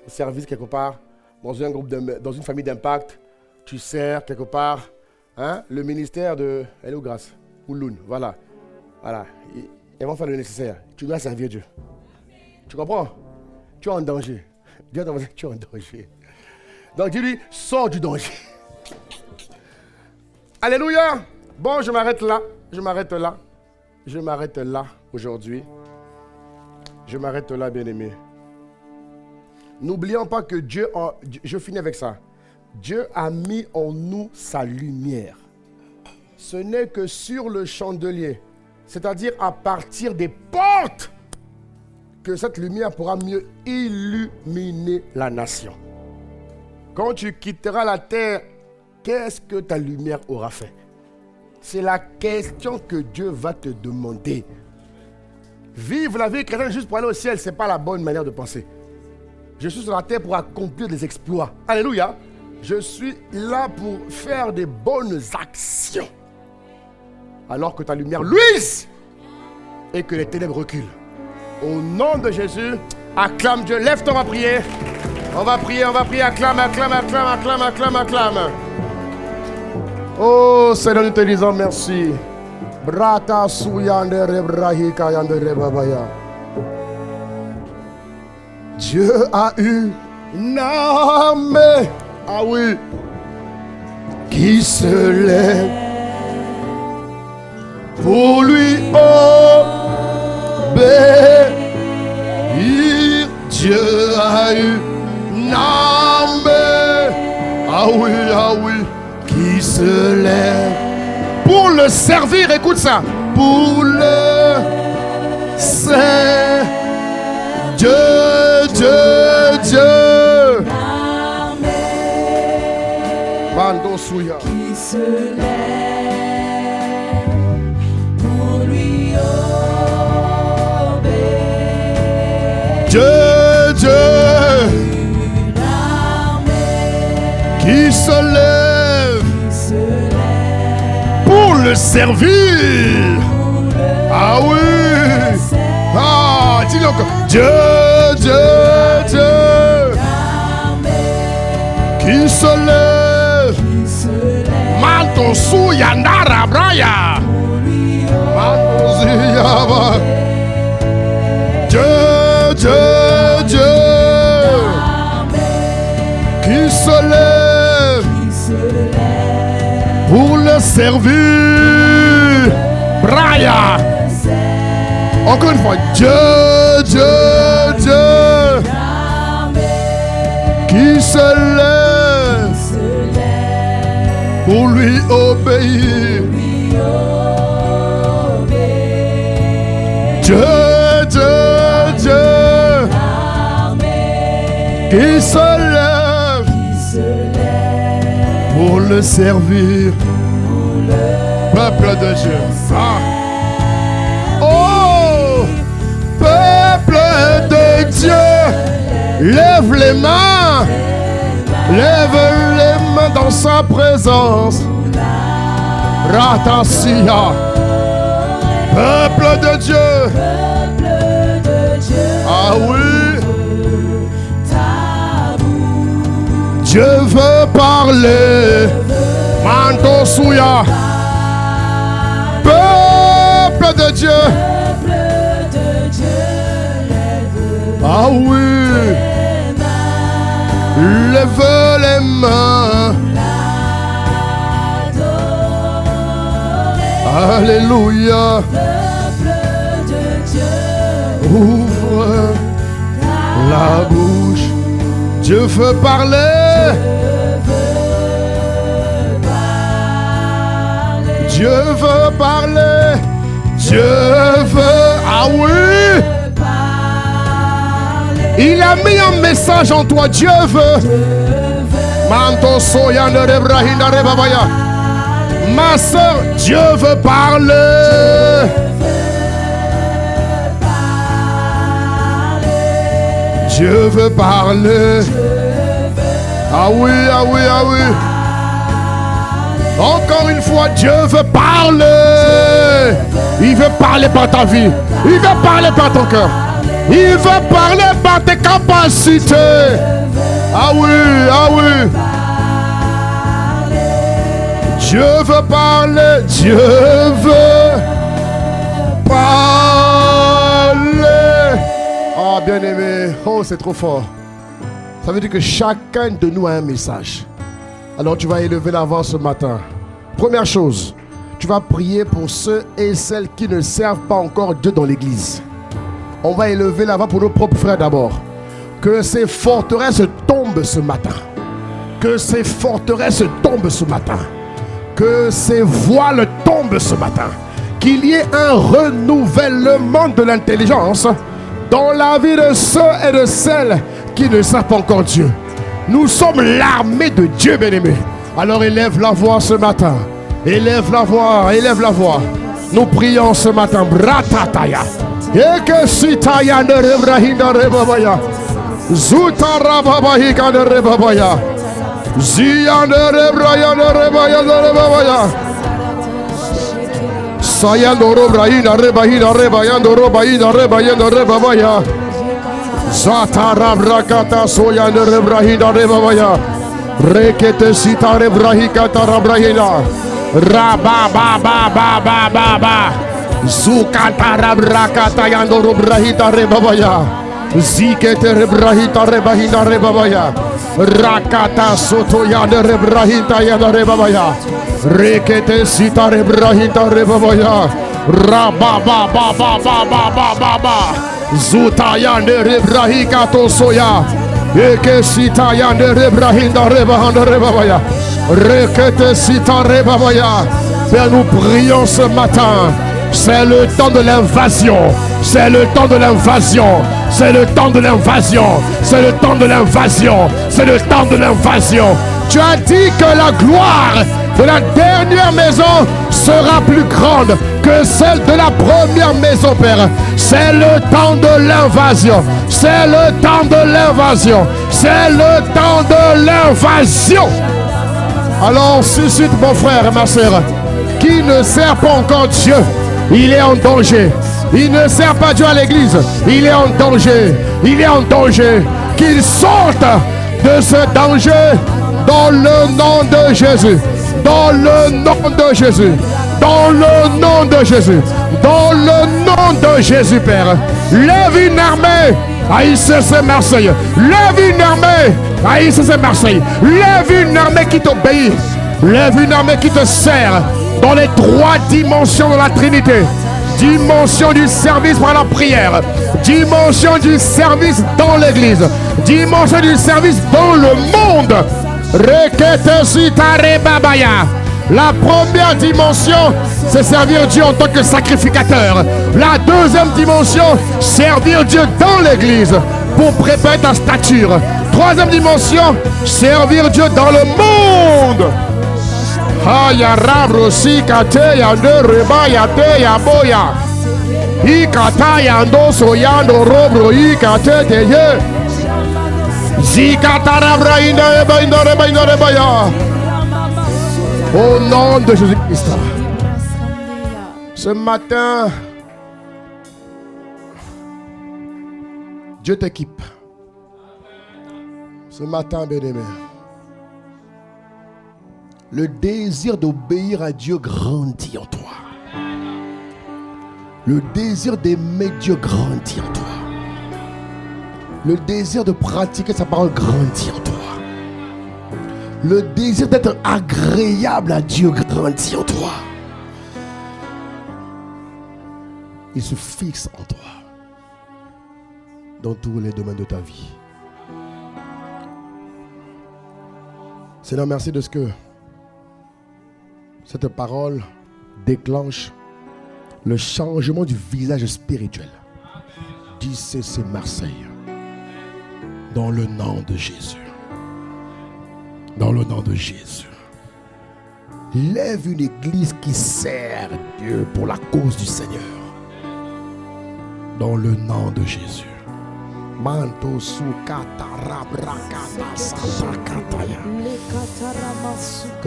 Speaker 1: au service quelque part, dans un groupe, dans une famille d'impact. Tu sers quelque part. Hein? Le ministère de Hello Grâce ou Loun. Voilà. Voilà. Ils vont faire le nécessaire. Tu dois servir Dieu. Tu comprends? Tu es en danger. Dieu t'a dit que tu es en danger. Donc dis-lui, sors du danger. Alléluia. Bon, je m'arrête là. Je m'arrête là. Je m'arrête là aujourd'hui. Je m'arrête là, bien-aimé. N'oublions pas que Dieu, je finis avec ça. Dieu a mis en nous sa lumière. Ce n'est que sur le chandelier, c'est-à-dire à partir des portes, que cette lumière pourra mieux illuminer la nation. Quand tu quitteras la terre, qu'est-ce que ta lumière aura fait? C'est la question que Dieu va te demander. Vivre la vie chrétienne juste pour aller au ciel, ce n'est pas la bonne manière de penser. Je suis sur la terre pour accomplir des exploits. Alléluia. Je suis là pour faire des bonnes actions. Alors que ta lumière luise et que les ténèbres reculent. Au nom de Jésus, acclame Dieu. Lève-toi, on va prier. On va prier, acclame, acclame, acclame, acclame, acclame, acclame. Oh Seigneur, nous te disons merci. Brata souyande brahika yande babaya. Dieu a eu une armée, ah oui, qui se lève pour lui obéir. Dieu a eu une armée, ah oui, qui se lève pour le servir. Écoute ça, pour le servir. Dieu. Mando Souya.
Speaker 2: Qui se lève pour lui obéir.
Speaker 1: Dieu.
Speaker 2: Une armée
Speaker 1: qui se lève pour le servir. Ah oui. Ah, dis donc. Dieu. Qui se lève. Manto Souyandara Braya. Manto Ziyaba. Dieu. Qui se lève pour le servir. Braya. Encore une fois, Dieu. Qui se lève pour lui obéir. Dieu. Qui se lève pour le servir. Peuple de Dieu. Ah. Oh, peuple de Dieu, lève les mains. Lève les mains dans sa présence. Ratasia. Peuple de Dieu. Ah oui. Dieu veut parler. Manto Souya. Peuple de Dieu. Ah oui. Lève les mains. Alléluia.
Speaker 2: Peuple de Dieu,
Speaker 1: Ouvre la bouche. Dieu veut parler. Dieu veut parler. Dieu veut. Ah oui. Il a mis un message en toi. Dieu veut. Manto soya ne rebrahina rebabaya. Ma soeur, Dieu veut parler. Dieu veut parler. Ah oui, ah oui, ah oui. Encore une fois, Dieu veut parler. Il veut parler par ta vie. Il veut parler par ton cœur. Il veut parler par tes capacités. Ah oui, ah oui. Dieu veut parler. Dieu veut parler. Ah, bien-aimé. Oh, c'est trop fort. Ça veut dire que chacun de nous a un message. Alors tu vas élever la voix ce matin. Première chose, tu vas prier pour ceux et celles qui ne servent pas encore Dieu dans l'église. On va élever la voix pour nos propres frères d'abord. Que ces forteresses tombent ce matin. Que ces forteresses tombent ce matin. Que ces voiles tombent ce matin. Qu'il y ait un renouvellement de l'intelligence dans la vie de ceux et de celles qui ne savent pas encore Dieu. Nous sommes l'armée de Dieu, bien-aimé. Alors élève la voix ce matin. Élève la voix, élève la voix. Nous prions ce matin. Bratataya. Eke sitaya ne rebrahinda rebabaya. Zutarababahika ne rebabaya. Zia ne rebraya ne rebaya ne rebabaya. Sayando robrahina rebahina rebayando robayina rebayando rebabaya. Zatarabrakata soya ne rebrahina rebabaya. Rekete sita rebrahikata rabrahina. Rababababababa. Zukata rabrakata yando robrahita rebabaya. Zikete rebrahita rebahina rebabaya. Rakata soto yanda rebrahita yanda rebabaya. Rekete sita rebrahita rebabaya. Rabababababababa. Zuta yanda rebrahika to soya. Eke sita yanda rebrahinda rebahanda rebabaya. Rekete sita rebabaya. Père, nous prions ce matin. C'est le temps de l'invasion. C'est le temps de l'invasion. C'est le temps de l'invasion. C'est le temps de l'invasion. C'est le temps de l'invasion. Tu as dit que la gloire de la dernière maison sera plus grande que celle de la première maison, Père. C'est le temps de l'invasion. C'est le temps de l'invasion. C'est le temps de l'invasion. Alors suscite mon frère et ma soeur qui ne sert pas encore Dieu. Il est en danger. Il ne sert pas Dieu à l'église. Il est en danger. Il est en danger. Qu'il sorte de ce danger dans le nom de Jésus. Dans le nom de Jésus. Dans le nom de Jésus. Dans le nom de Jésus, Père. Lève une armée à ICC Marseille. Lève une armée à ICC Marseille. Lève une armée qui t'obéit. Lève une armée qui te sert dans les trois dimensions de la Trinité. Dimension du service par la prière. Dimension du service dans l'église. Dimension du service dans le monde. La première dimension, c'est servir Dieu en tant que sacrificateur. La deuxième dimension, servir Dieu dans l'église pour préparer ta stature. Troisième dimension, servir Dieu dans le monde. Haya rabro sikate yande reba yate yaboya. Ikata yando soyando robro ikate teye. Zikata rabra inda reba ya. Au nom de Jésus-Christ. Ce matin, Dieu t'équipe. Ce matin, bien-aimé, le désir d'obéir à Dieu grandit en toi. Le désir d'aimer Dieu grandit en toi. Le désir de pratiquer sa parole grandit en toi. Le désir d'être agréable à Dieu grandit en toi. Il se fixe en toi dans tous les domaines de ta vie. Seigneur, merci de ce que cette parole déclenche le changement du visage spirituel d'ICC Marseille. Dans le nom de Jésus. Dans le nom de Jésus. Lève une église qui sert Dieu pour la cause du Seigneur. Dans le nom de Jésus. Manto sukatara brakata satrakataya.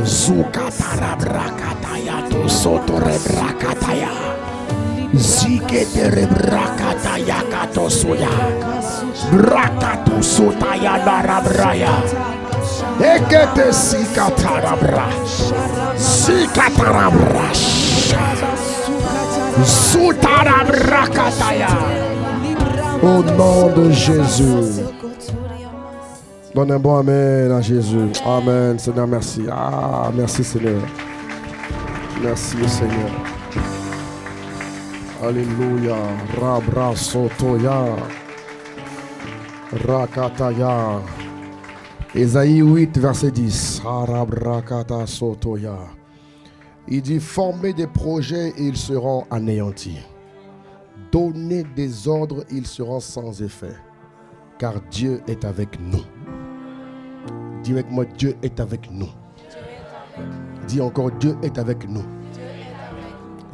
Speaker 1: Sukatara brakataya to sotore brakataya. Ziketere brakataya kato suya. Brakato sotaya narabraya. Ekete sikatara bra. Sikatara bra. Sutara brakataya. Au nom de Jésus. Donne un bon amen à Jésus. Amen. Seigneur, merci. Ah, merci Seigneur. Merci Seigneur. Alléluia. Rabra sotoya. Rakataya. Ésaïe 8, verset 10. Rabrakata sotoya. Il dit, formez des projets et ils seront anéantis. Donnez des ordres, ils seront sans effet. Car Dieu est avec nous. Dis avec moi, Dieu est avec nous. Dis encore, Dieu est avec nous.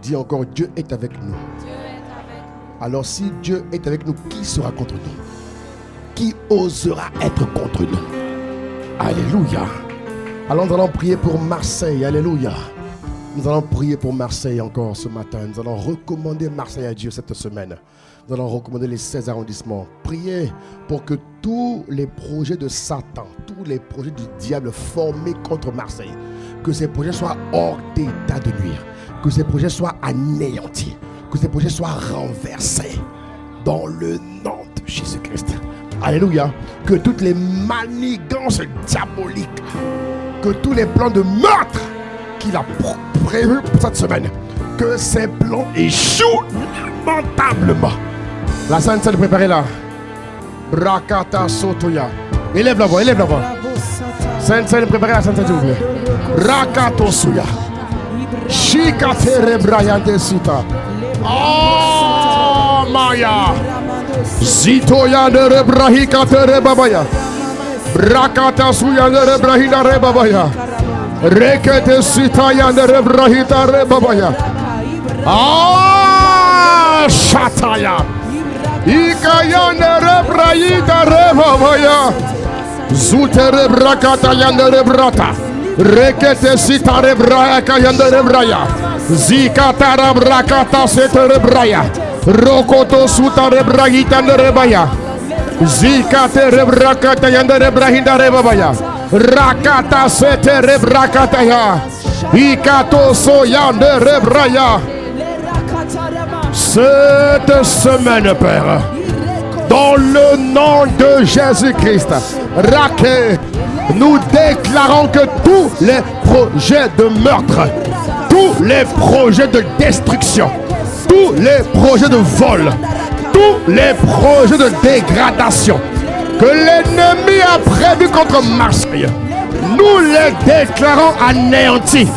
Speaker 1: Dis encore, Dieu est avec nous. Alors si Dieu est avec nous, qui sera contre nous? Qui osera être contre nous? Alléluia. Alors nous allons prier pour Marseille. Alléluia. Nous allons prier pour Marseille encore ce matin. Nous allons recommander Marseille à Dieu cette semaine. Nous allons recommander les 16 arrondissements. Priez pour que tous les projets de Satan, tous les projets du diable formés contre Marseille, que ces projets soient hors d'état de nuire, que ces projets soient anéantis, que ces projets soient renversés dans le nom de Jésus-Christ. Alléluia. Que toutes les manigances diaboliques, que tous les plans de meurtre qu'il a prévu pour cette semaine, que ces plans échouent lamentablement. La Sainte Seine préparée là. Brakata sotoya. Élève la voix, élève la voix. Sainte Seine préparée, la Sainte Seine s'il vous plaît. Rakato suya. Shikatere brayante sita. Oh Maya. Zitoya de rebrahika tere babaya. Brakata suya de rebrahina rebabaya. Rekete sitaya de rebrahita rebabaya. Ah shataya. Ikaya de rebrahita rebabaya. Zutere brakata yande rebrata. Rekete sita rebrahika yande rebraya. Zikata brakata sete rebraya. Rokoto suta rebrahita de rebaya. Zikate rebrakata yande rebrahita rebabaya. Rakata sete rebrakata ya. Ikato soyande rebraya. Cette semaine, Père, dans le nom de Jésus-Christ, Raké, nous déclarons que tous les projets de meurtre, tous les projets de destruction, tous les projets de vol, tous les projets de dégradation que l'ennemi a prévus contre Marseille, nous les déclarons anéantis.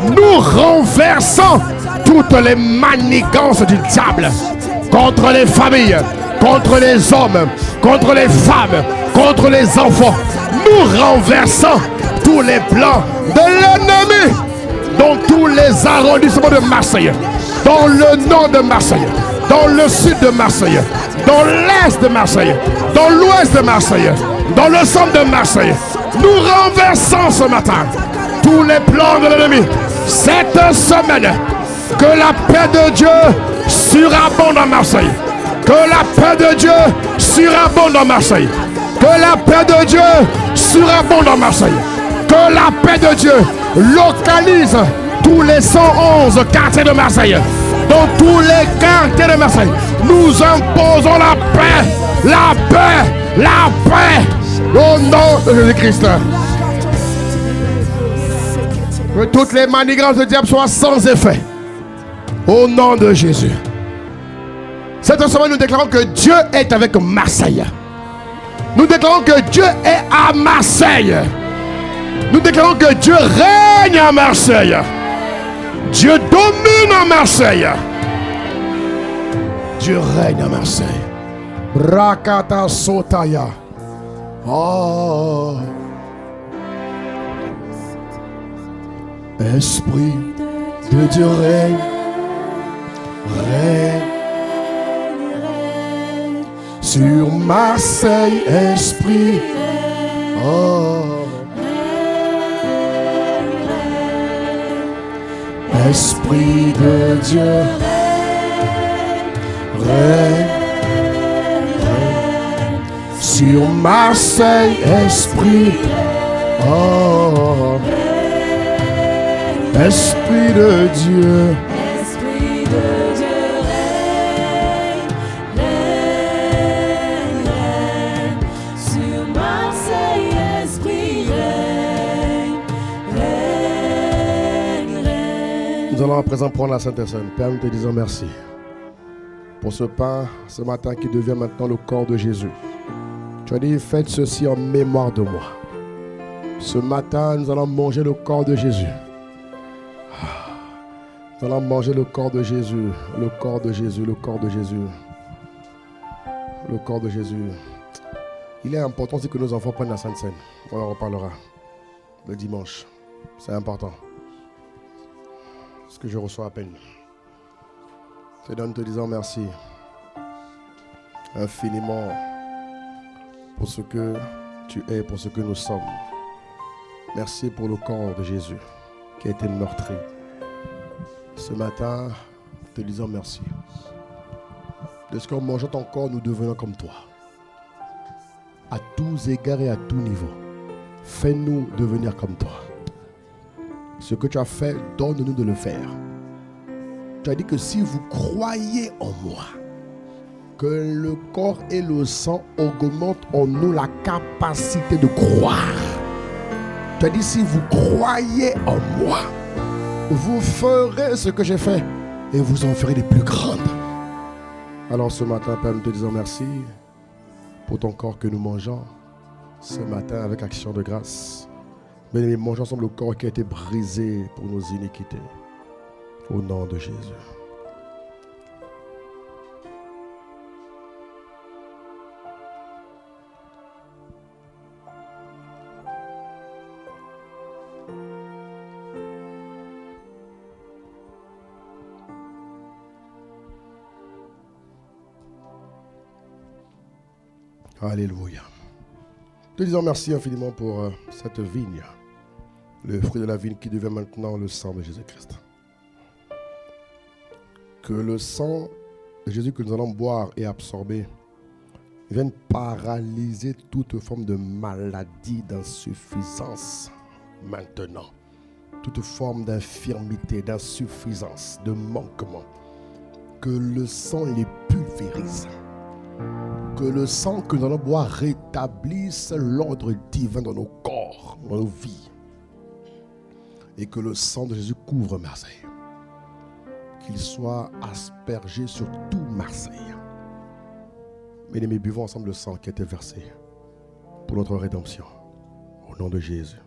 Speaker 1: Nous renversons toutes les manigances du diable contre les familles, contre les hommes, contre les femmes, contre les enfants. Nous renversons tous les plans de l'ennemi dans tous les arrondissements de Marseille, dans le nord de Marseille, dans le sud de Marseille, dans l'est de Marseille, dans l'ouest de Marseille, dans le centre de Marseille. Nous renversons ce matin tous les plans de l'ennemi. Cette semaine, que la paix de Dieu surabonde à Marseille. Que la paix de Dieu surabonde à Marseille. Que la paix de Dieu surabonde à Marseille. Que la paix de Dieu localise tous les 111 quartiers de Marseille. Dans tous les quartiers de Marseille, nous imposons la paix, la paix, la paix au nom de Jésus-Christ. Que toutes les manigances du diable soient sans effet. Au nom de Jésus. Cette semaine, nous déclarons que Dieu est avec Marseille. Nous déclarons que Dieu est à Marseille. Nous déclarons que Dieu règne à Marseille. Dieu domine à Marseille. Dieu règne à Marseille. Rakata Sotaya. Oh. Esprit de Dieu règne. Règne. Sur Marseille, esprit. Oh. Esprit de Dieu. Règne. Sur Marseille, esprit. Oh. Esprit de Dieu.
Speaker 2: Esprit de Dieu.
Speaker 1: Nous allons à présent prendre la Sainte Seine. Père, nous te disons merci pour ce pain, ce matin qui devient maintenant le corps de Jésus. Tu as dit, faites ceci en mémoire de moi. Ce matin, nous allons manger le corps de Jésus. Nous allons manger le corps de Jésus, le corps de Jésus, le corps de Jésus. Le corps de Jésus. Il est important aussi que nos enfants prennent la Sainte Seine. On en reparlera le dimanche. C'est important. Ce que je reçois à peine. Seigneur, nous te disons merci infiniment pour ce que tu es, pour ce que nous sommes. Merci pour le corps de Jésus qui a été meurtri. Ce matin, nous te disons merci. De ce qu'en mangeant ton corps, nous devenons comme toi. À tous égards et à tout niveau. Fais-nous devenir comme toi. Ce que tu as fait, donne-nous de le faire. Tu as dit que si vous croyez en moi, que le corps et le sang augmentent en nous la capacité de croire. Tu as dit si vous croyez en moi, vous ferez ce que j'ai fait et vous en ferez des plus grandes. Alors ce matin, Père, nous te disons merci pour ton corps que nous mangeons ce matin avec action de grâce. Bien-aimés, mangeons ensemble le corps qui a été brisé pour nos iniquités. Au nom de Jésus. Alléluia. Te disons merci infiniment pour cette vigne. Le fruit de la vigne qui devient maintenant le sang de Jésus-Christ. Que le sang de Jésus que nous allons boire et absorber vienne paralyser toute forme de maladie, d'insuffisance maintenant. Toute forme d'infirmité, d'insuffisance, de manquement. Que le sang les pulvérise. Que le sang que nous allons boire rétablisse l'ordre divin dans nos corps, dans nos vies. Et que le sang de Jésus couvre Marseille. Qu'il soit aspergé sur tout Marseille. Mes buvons ensemble le sang qui a été versé pour notre rédemption. Au nom de Jésus.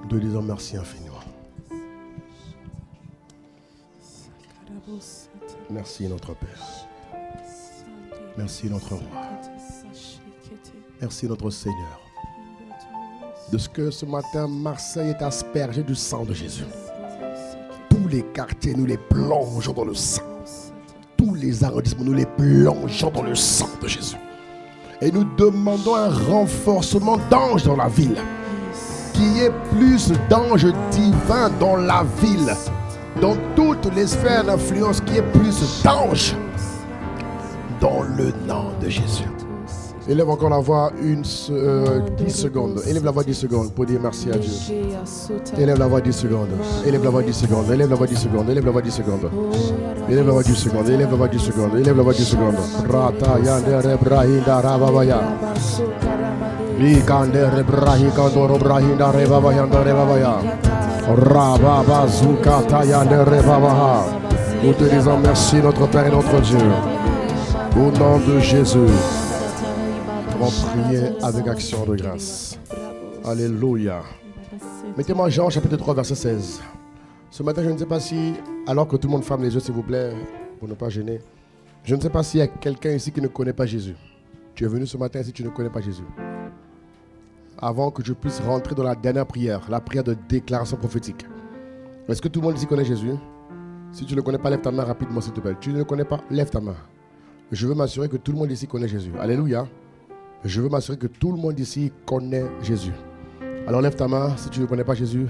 Speaker 1: Nous disons merci infiniment. Merci notre Père. Merci notre Roi. Merci notre Seigneur. De ce que ce matin Marseille est aspergé du sang de Jésus. Tous les quartiers nous les plongeons dans le sang. Tous les arrondissements nous les plongeons dans le sang de Jésus. Et nous demandons un renforcement d'anges dans la ville. Qu'il y ait plus d'anges divins dans la ville. Dans toutes les sphères d'influence, qu'il y ait plus d'anges. Dans le nom de Jésus. Élève encore la voix 10 secondes. Élève la voix 10 secondes pour dire merci à Dieu. Élève la voix 10 secondes. Élève la voix 10 secondes. Élève la voix 10 secondes. Élève la voix 10 secondes. Élève la voix 10 secondes. Élève la voix 10 secondes. Élève la voix 10 secondes. Rata yandere brahinda rababaya. Likandere brahikandoro brahinda rebabaya rebabaya. Rababazukata yandere babaha. Nous te disons merci notre Père et notre Dieu. Au nom de Jésus. On va prier avec action de grâce. Alléluia. Mettez-moi Jean chapitre 3 verset 16. Ce matin, je ne sais pas si, alors que tout le monde ferme les yeux s'il vous plaît, pour ne pas gêner, je ne sais pas s'il y a quelqu'un ici qui ne connaît pas Jésus. Tu es venu ce matin si tu ne connais pas Jésus. Avant que je puisse rentrer dans la dernière prière, la prière de déclaration prophétique. Est-ce que tout le monde ici connaît Jésus? Si tu ne le connais pas, lève ta main rapidement s'il te plaît. Tu ne le connais pas, lève ta main. Je veux m'assurer que tout le monde ici connaît Jésus. Alléluia. Je veux m'assurer que tout le monde ici connaît Jésus. Alors lève ta main si tu ne connais pas Jésus.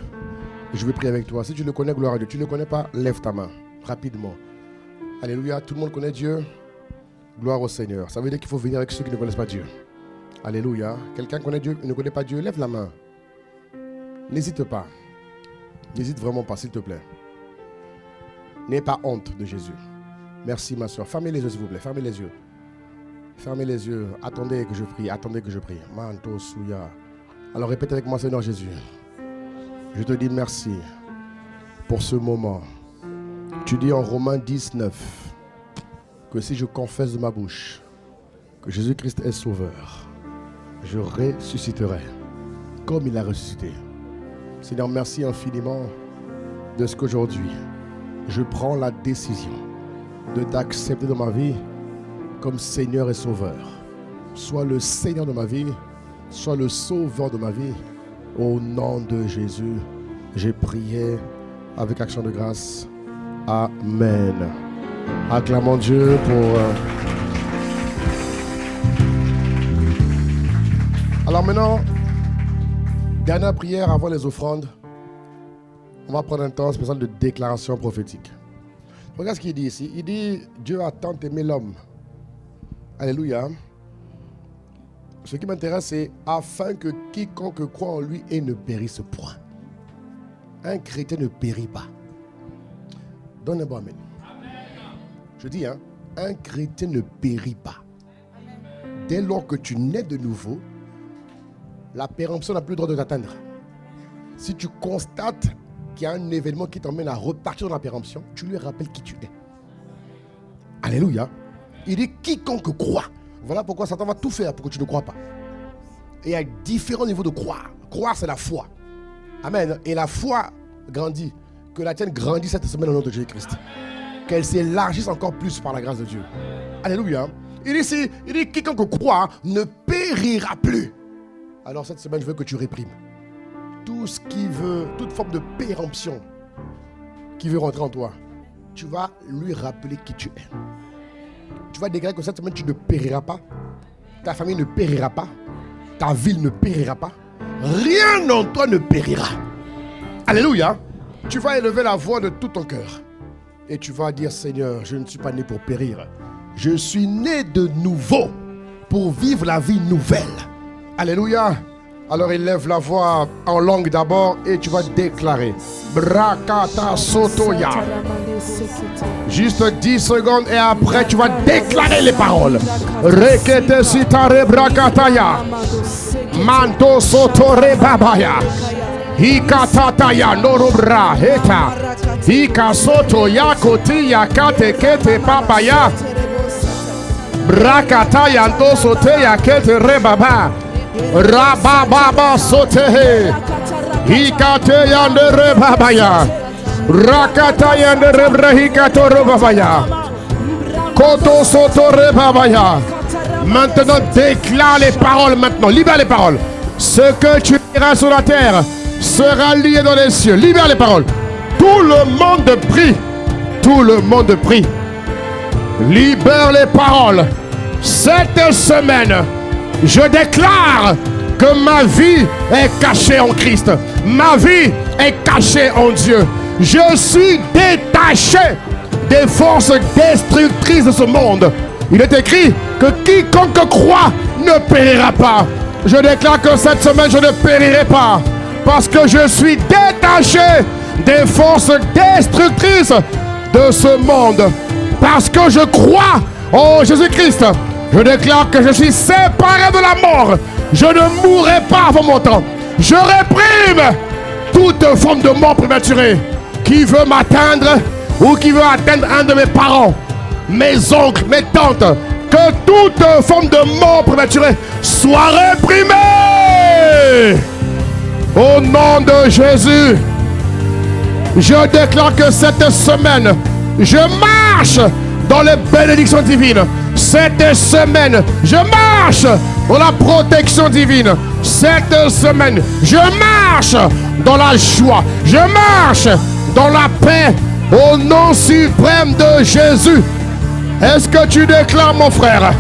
Speaker 1: Je vais prier avec toi. Si tu le connais, gloire à Dieu. Tu ne le connais pas, lève ta main rapidement. Alléluia. Tout le monde connaît Dieu. Gloire au Seigneur. Ça veut dire qu'il faut venir avec ceux qui ne connaissent pas Dieu. Alléluia. Quelqu'un connaît Dieu et ne connaît pas Dieu, lève la main. N'hésite pas. N'hésite vraiment pas, s'il te plaît. N'aie pas honte de Jésus. Merci ma soeur. Fermez les yeux s'il vous plaît. Fermez les yeux. Fermez les yeux. Attendez que je prie. Attendez que je prie. Manto Souya. Alors répète avec moi, Seigneur Jésus. Je te dis merci pour ce moment. Tu dis en Romains 19 que si je confesse de ma bouche que Jésus-Christ est sauveur, je ressusciterai comme il a ressuscité. Seigneur, merci infiniment de ce qu'aujourd'hui, je prends la décision de t'accepter dans ma vie comme Seigneur et Sauveur. Sois le Seigneur de ma vie, sois le Sauveur de ma vie. Au nom de Jésus, j'ai prié avec action de grâce. Amen. Acclamons Dieu pour... Alors maintenant, dernière prière avant les offrandes. On va prendre un temps spécial de déclaration prophétique. Regarde ce qu'il dit ici. Il dit, Dieu a tant aimé l'homme. Alléluia. Ce qui m'intéresse, c'est afin que quiconque croit en lui et ne périsse point. Un chrétien ne périt pas. Donne un bon amen. Je dis, un chrétien ne périt pas. Dès lors que tu nais de nouveau, la péremption n'a plus le droit de t'atteindre. Si tu constates qu'il y a un événement qui t'emmène à repartir dans la péremption, tu lui rappelles qui tu es. Alléluia. Il dit quiconque croit. Voilà pourquoi Satan va tout faire pour que tu ne crois pas. Et il y a différents niveaux de croire. Croire, c'est la foi. Amen. Et la foi grandit. Que la tienne grandisse cette semaine au nom de Jésus-Christ. Qu'elle s'élargisse encore plus par la grâce de Dieu. Alléluia. Il dit ici, quiconque croit ne périra plus. Alors cette semaine, je veux que tu réprimes tout ce qui veut, toute forme de péremption qui veut rentrer en toi. Tu vas lui rappeler qui tu es. Tu vas déclarer que cette semaine, tu ne périras pas. Ta famille ne périra pas. Ta ville ne périra pas. Rien en toi ne périra. Alléluia. Tu vas élever la voix de tout ton cœur. Et tu vas dire, Seigneur, je ne suis pas né pour périr. Je suis né de nouveau pour vivre la vie nouvelle. Alléluia. Alors élève la voix en langue d'abord et tu vas déclarer. Brakata sotoya. Juste 10 secondes et après tu vas déclarer les paroles. Rekete sitare brakataya. Manto sotore babaya. Hikatataya norobra heta. Hika soto yakoti yakate kete papaya. Brakataya ndo sote yakete rebaba. Rabababa sotehe. Hikate yande rebabaya. Rakata yande rebrahikato rebabaya. Koto soto rebabaya. Maintenant déclare les paroles maintenant. Libère les paroles. Ce que tu diras sur la terre sera lié dans les cieux. Libère les paroles. Tout le monde prie. Tout le monde prie. Libère les paroles. Cette semaine, je déclare que ma vie est cachée en Christ. Ma vie est cachée en Dieu. Je suis détaché des forces destructrices de ce monde. Il est écrit que quiconque croit ne périra pas. Je déclare que cette semaine, je ne périrai pas. Parce que je suis détaché des forces destructrices de ce monde. Parce que je crois en Jésus-Christ. Je déclare que je suis séparé de la mort. Je ne mourrai pas avant mon temps. Je réprime toute forme de mort prématurée qui veut m'atteindre ou qui veut atteindre un de mes parents, mes oncles, mes tantes. Que toute forme de mort prématurée soit réprimée. Au nom de Jésus, je déclare que cette semaine, je marche dans les bénédictions divines. Cette semaine, je marche dans la protection divine. Cette semaine, je marche dans la joie. Je marche dans la paix au nom suprême de Jésus. Est-ce que tu déclares, mon frère?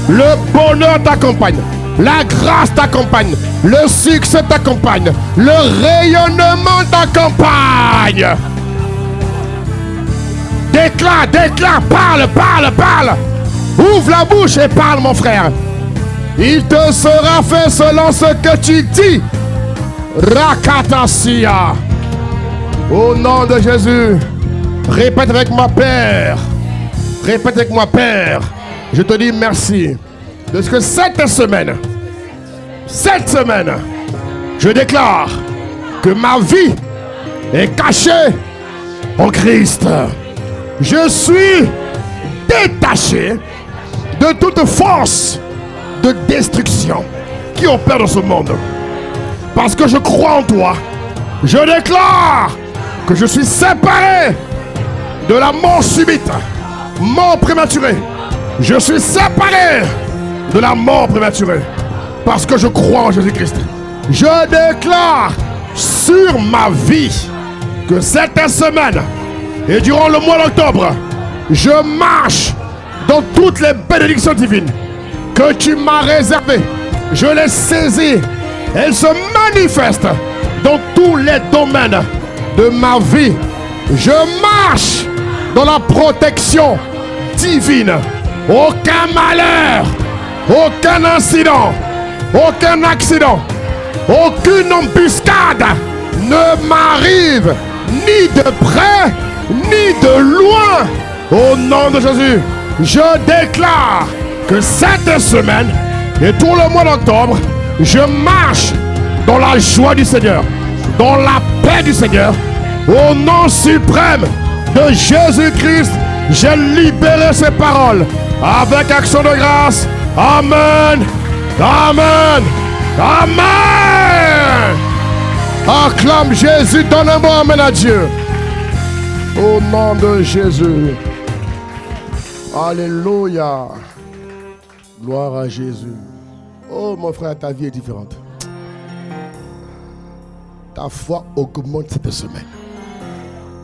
Speaker 1: Le bonheur t'accompagne. La grâce t'accompagne. Le succès t'accompagne. Le rayonnement t'accompagne. Déclare, déclare, parle. Ouvre la bouche et parle, mon frère. Il te sera fait selon ce que tu dis. Rakatasia. Au nom de Jésus, répète avec moi, Père. Répète avec moi, Père. Je te dis merci. De ce que cette semaine, je déclare que ma vie est cachée en Christ. Je suis détaché de toute force de destruction qui opère dans ce monde. Parce que je crois en toi, je déclare que je suis séparé de la mort subite, mort prématurée. Je suis séparé de la mort prématurée parce que je crois en Jésus-Christ. Je déclare sur ma vie que cette semaine et durant le mois d'octobre, je marche dans toutes les bénédictions divines que tu m'as réservées. Je les saisis. Elles se manifestent dans tous les domaines de ma vie. Je marche dans la protection divine. Aucun malheur, aucun incident, aucun accident, aucune embuscade ne m'arrive, ni de près, ni de loin. Au nom de Jésus, je déclare que cette semaine et tout le mois d'octobre, je marche dans la joie du Seigneur, dans la paix du Seigneur. Au nom suprême de Jésus-Christ, j'ai libéré ces paroles avec action de grâce. Amen. Amen. Amen. Acclame Jésus, donne un bon amen à Dieu. Au nom de Jésus. Alléluia. Gloire à Jésus. Oh mon frère, ta vie est différente. Ta foi augmente cette semaine.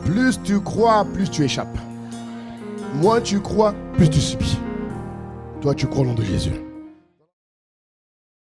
Speaker 1: Plus tu crois, plus tu échappes. Moins tu crois, plus tu subis. Toi, tu crois au nom de Jésus.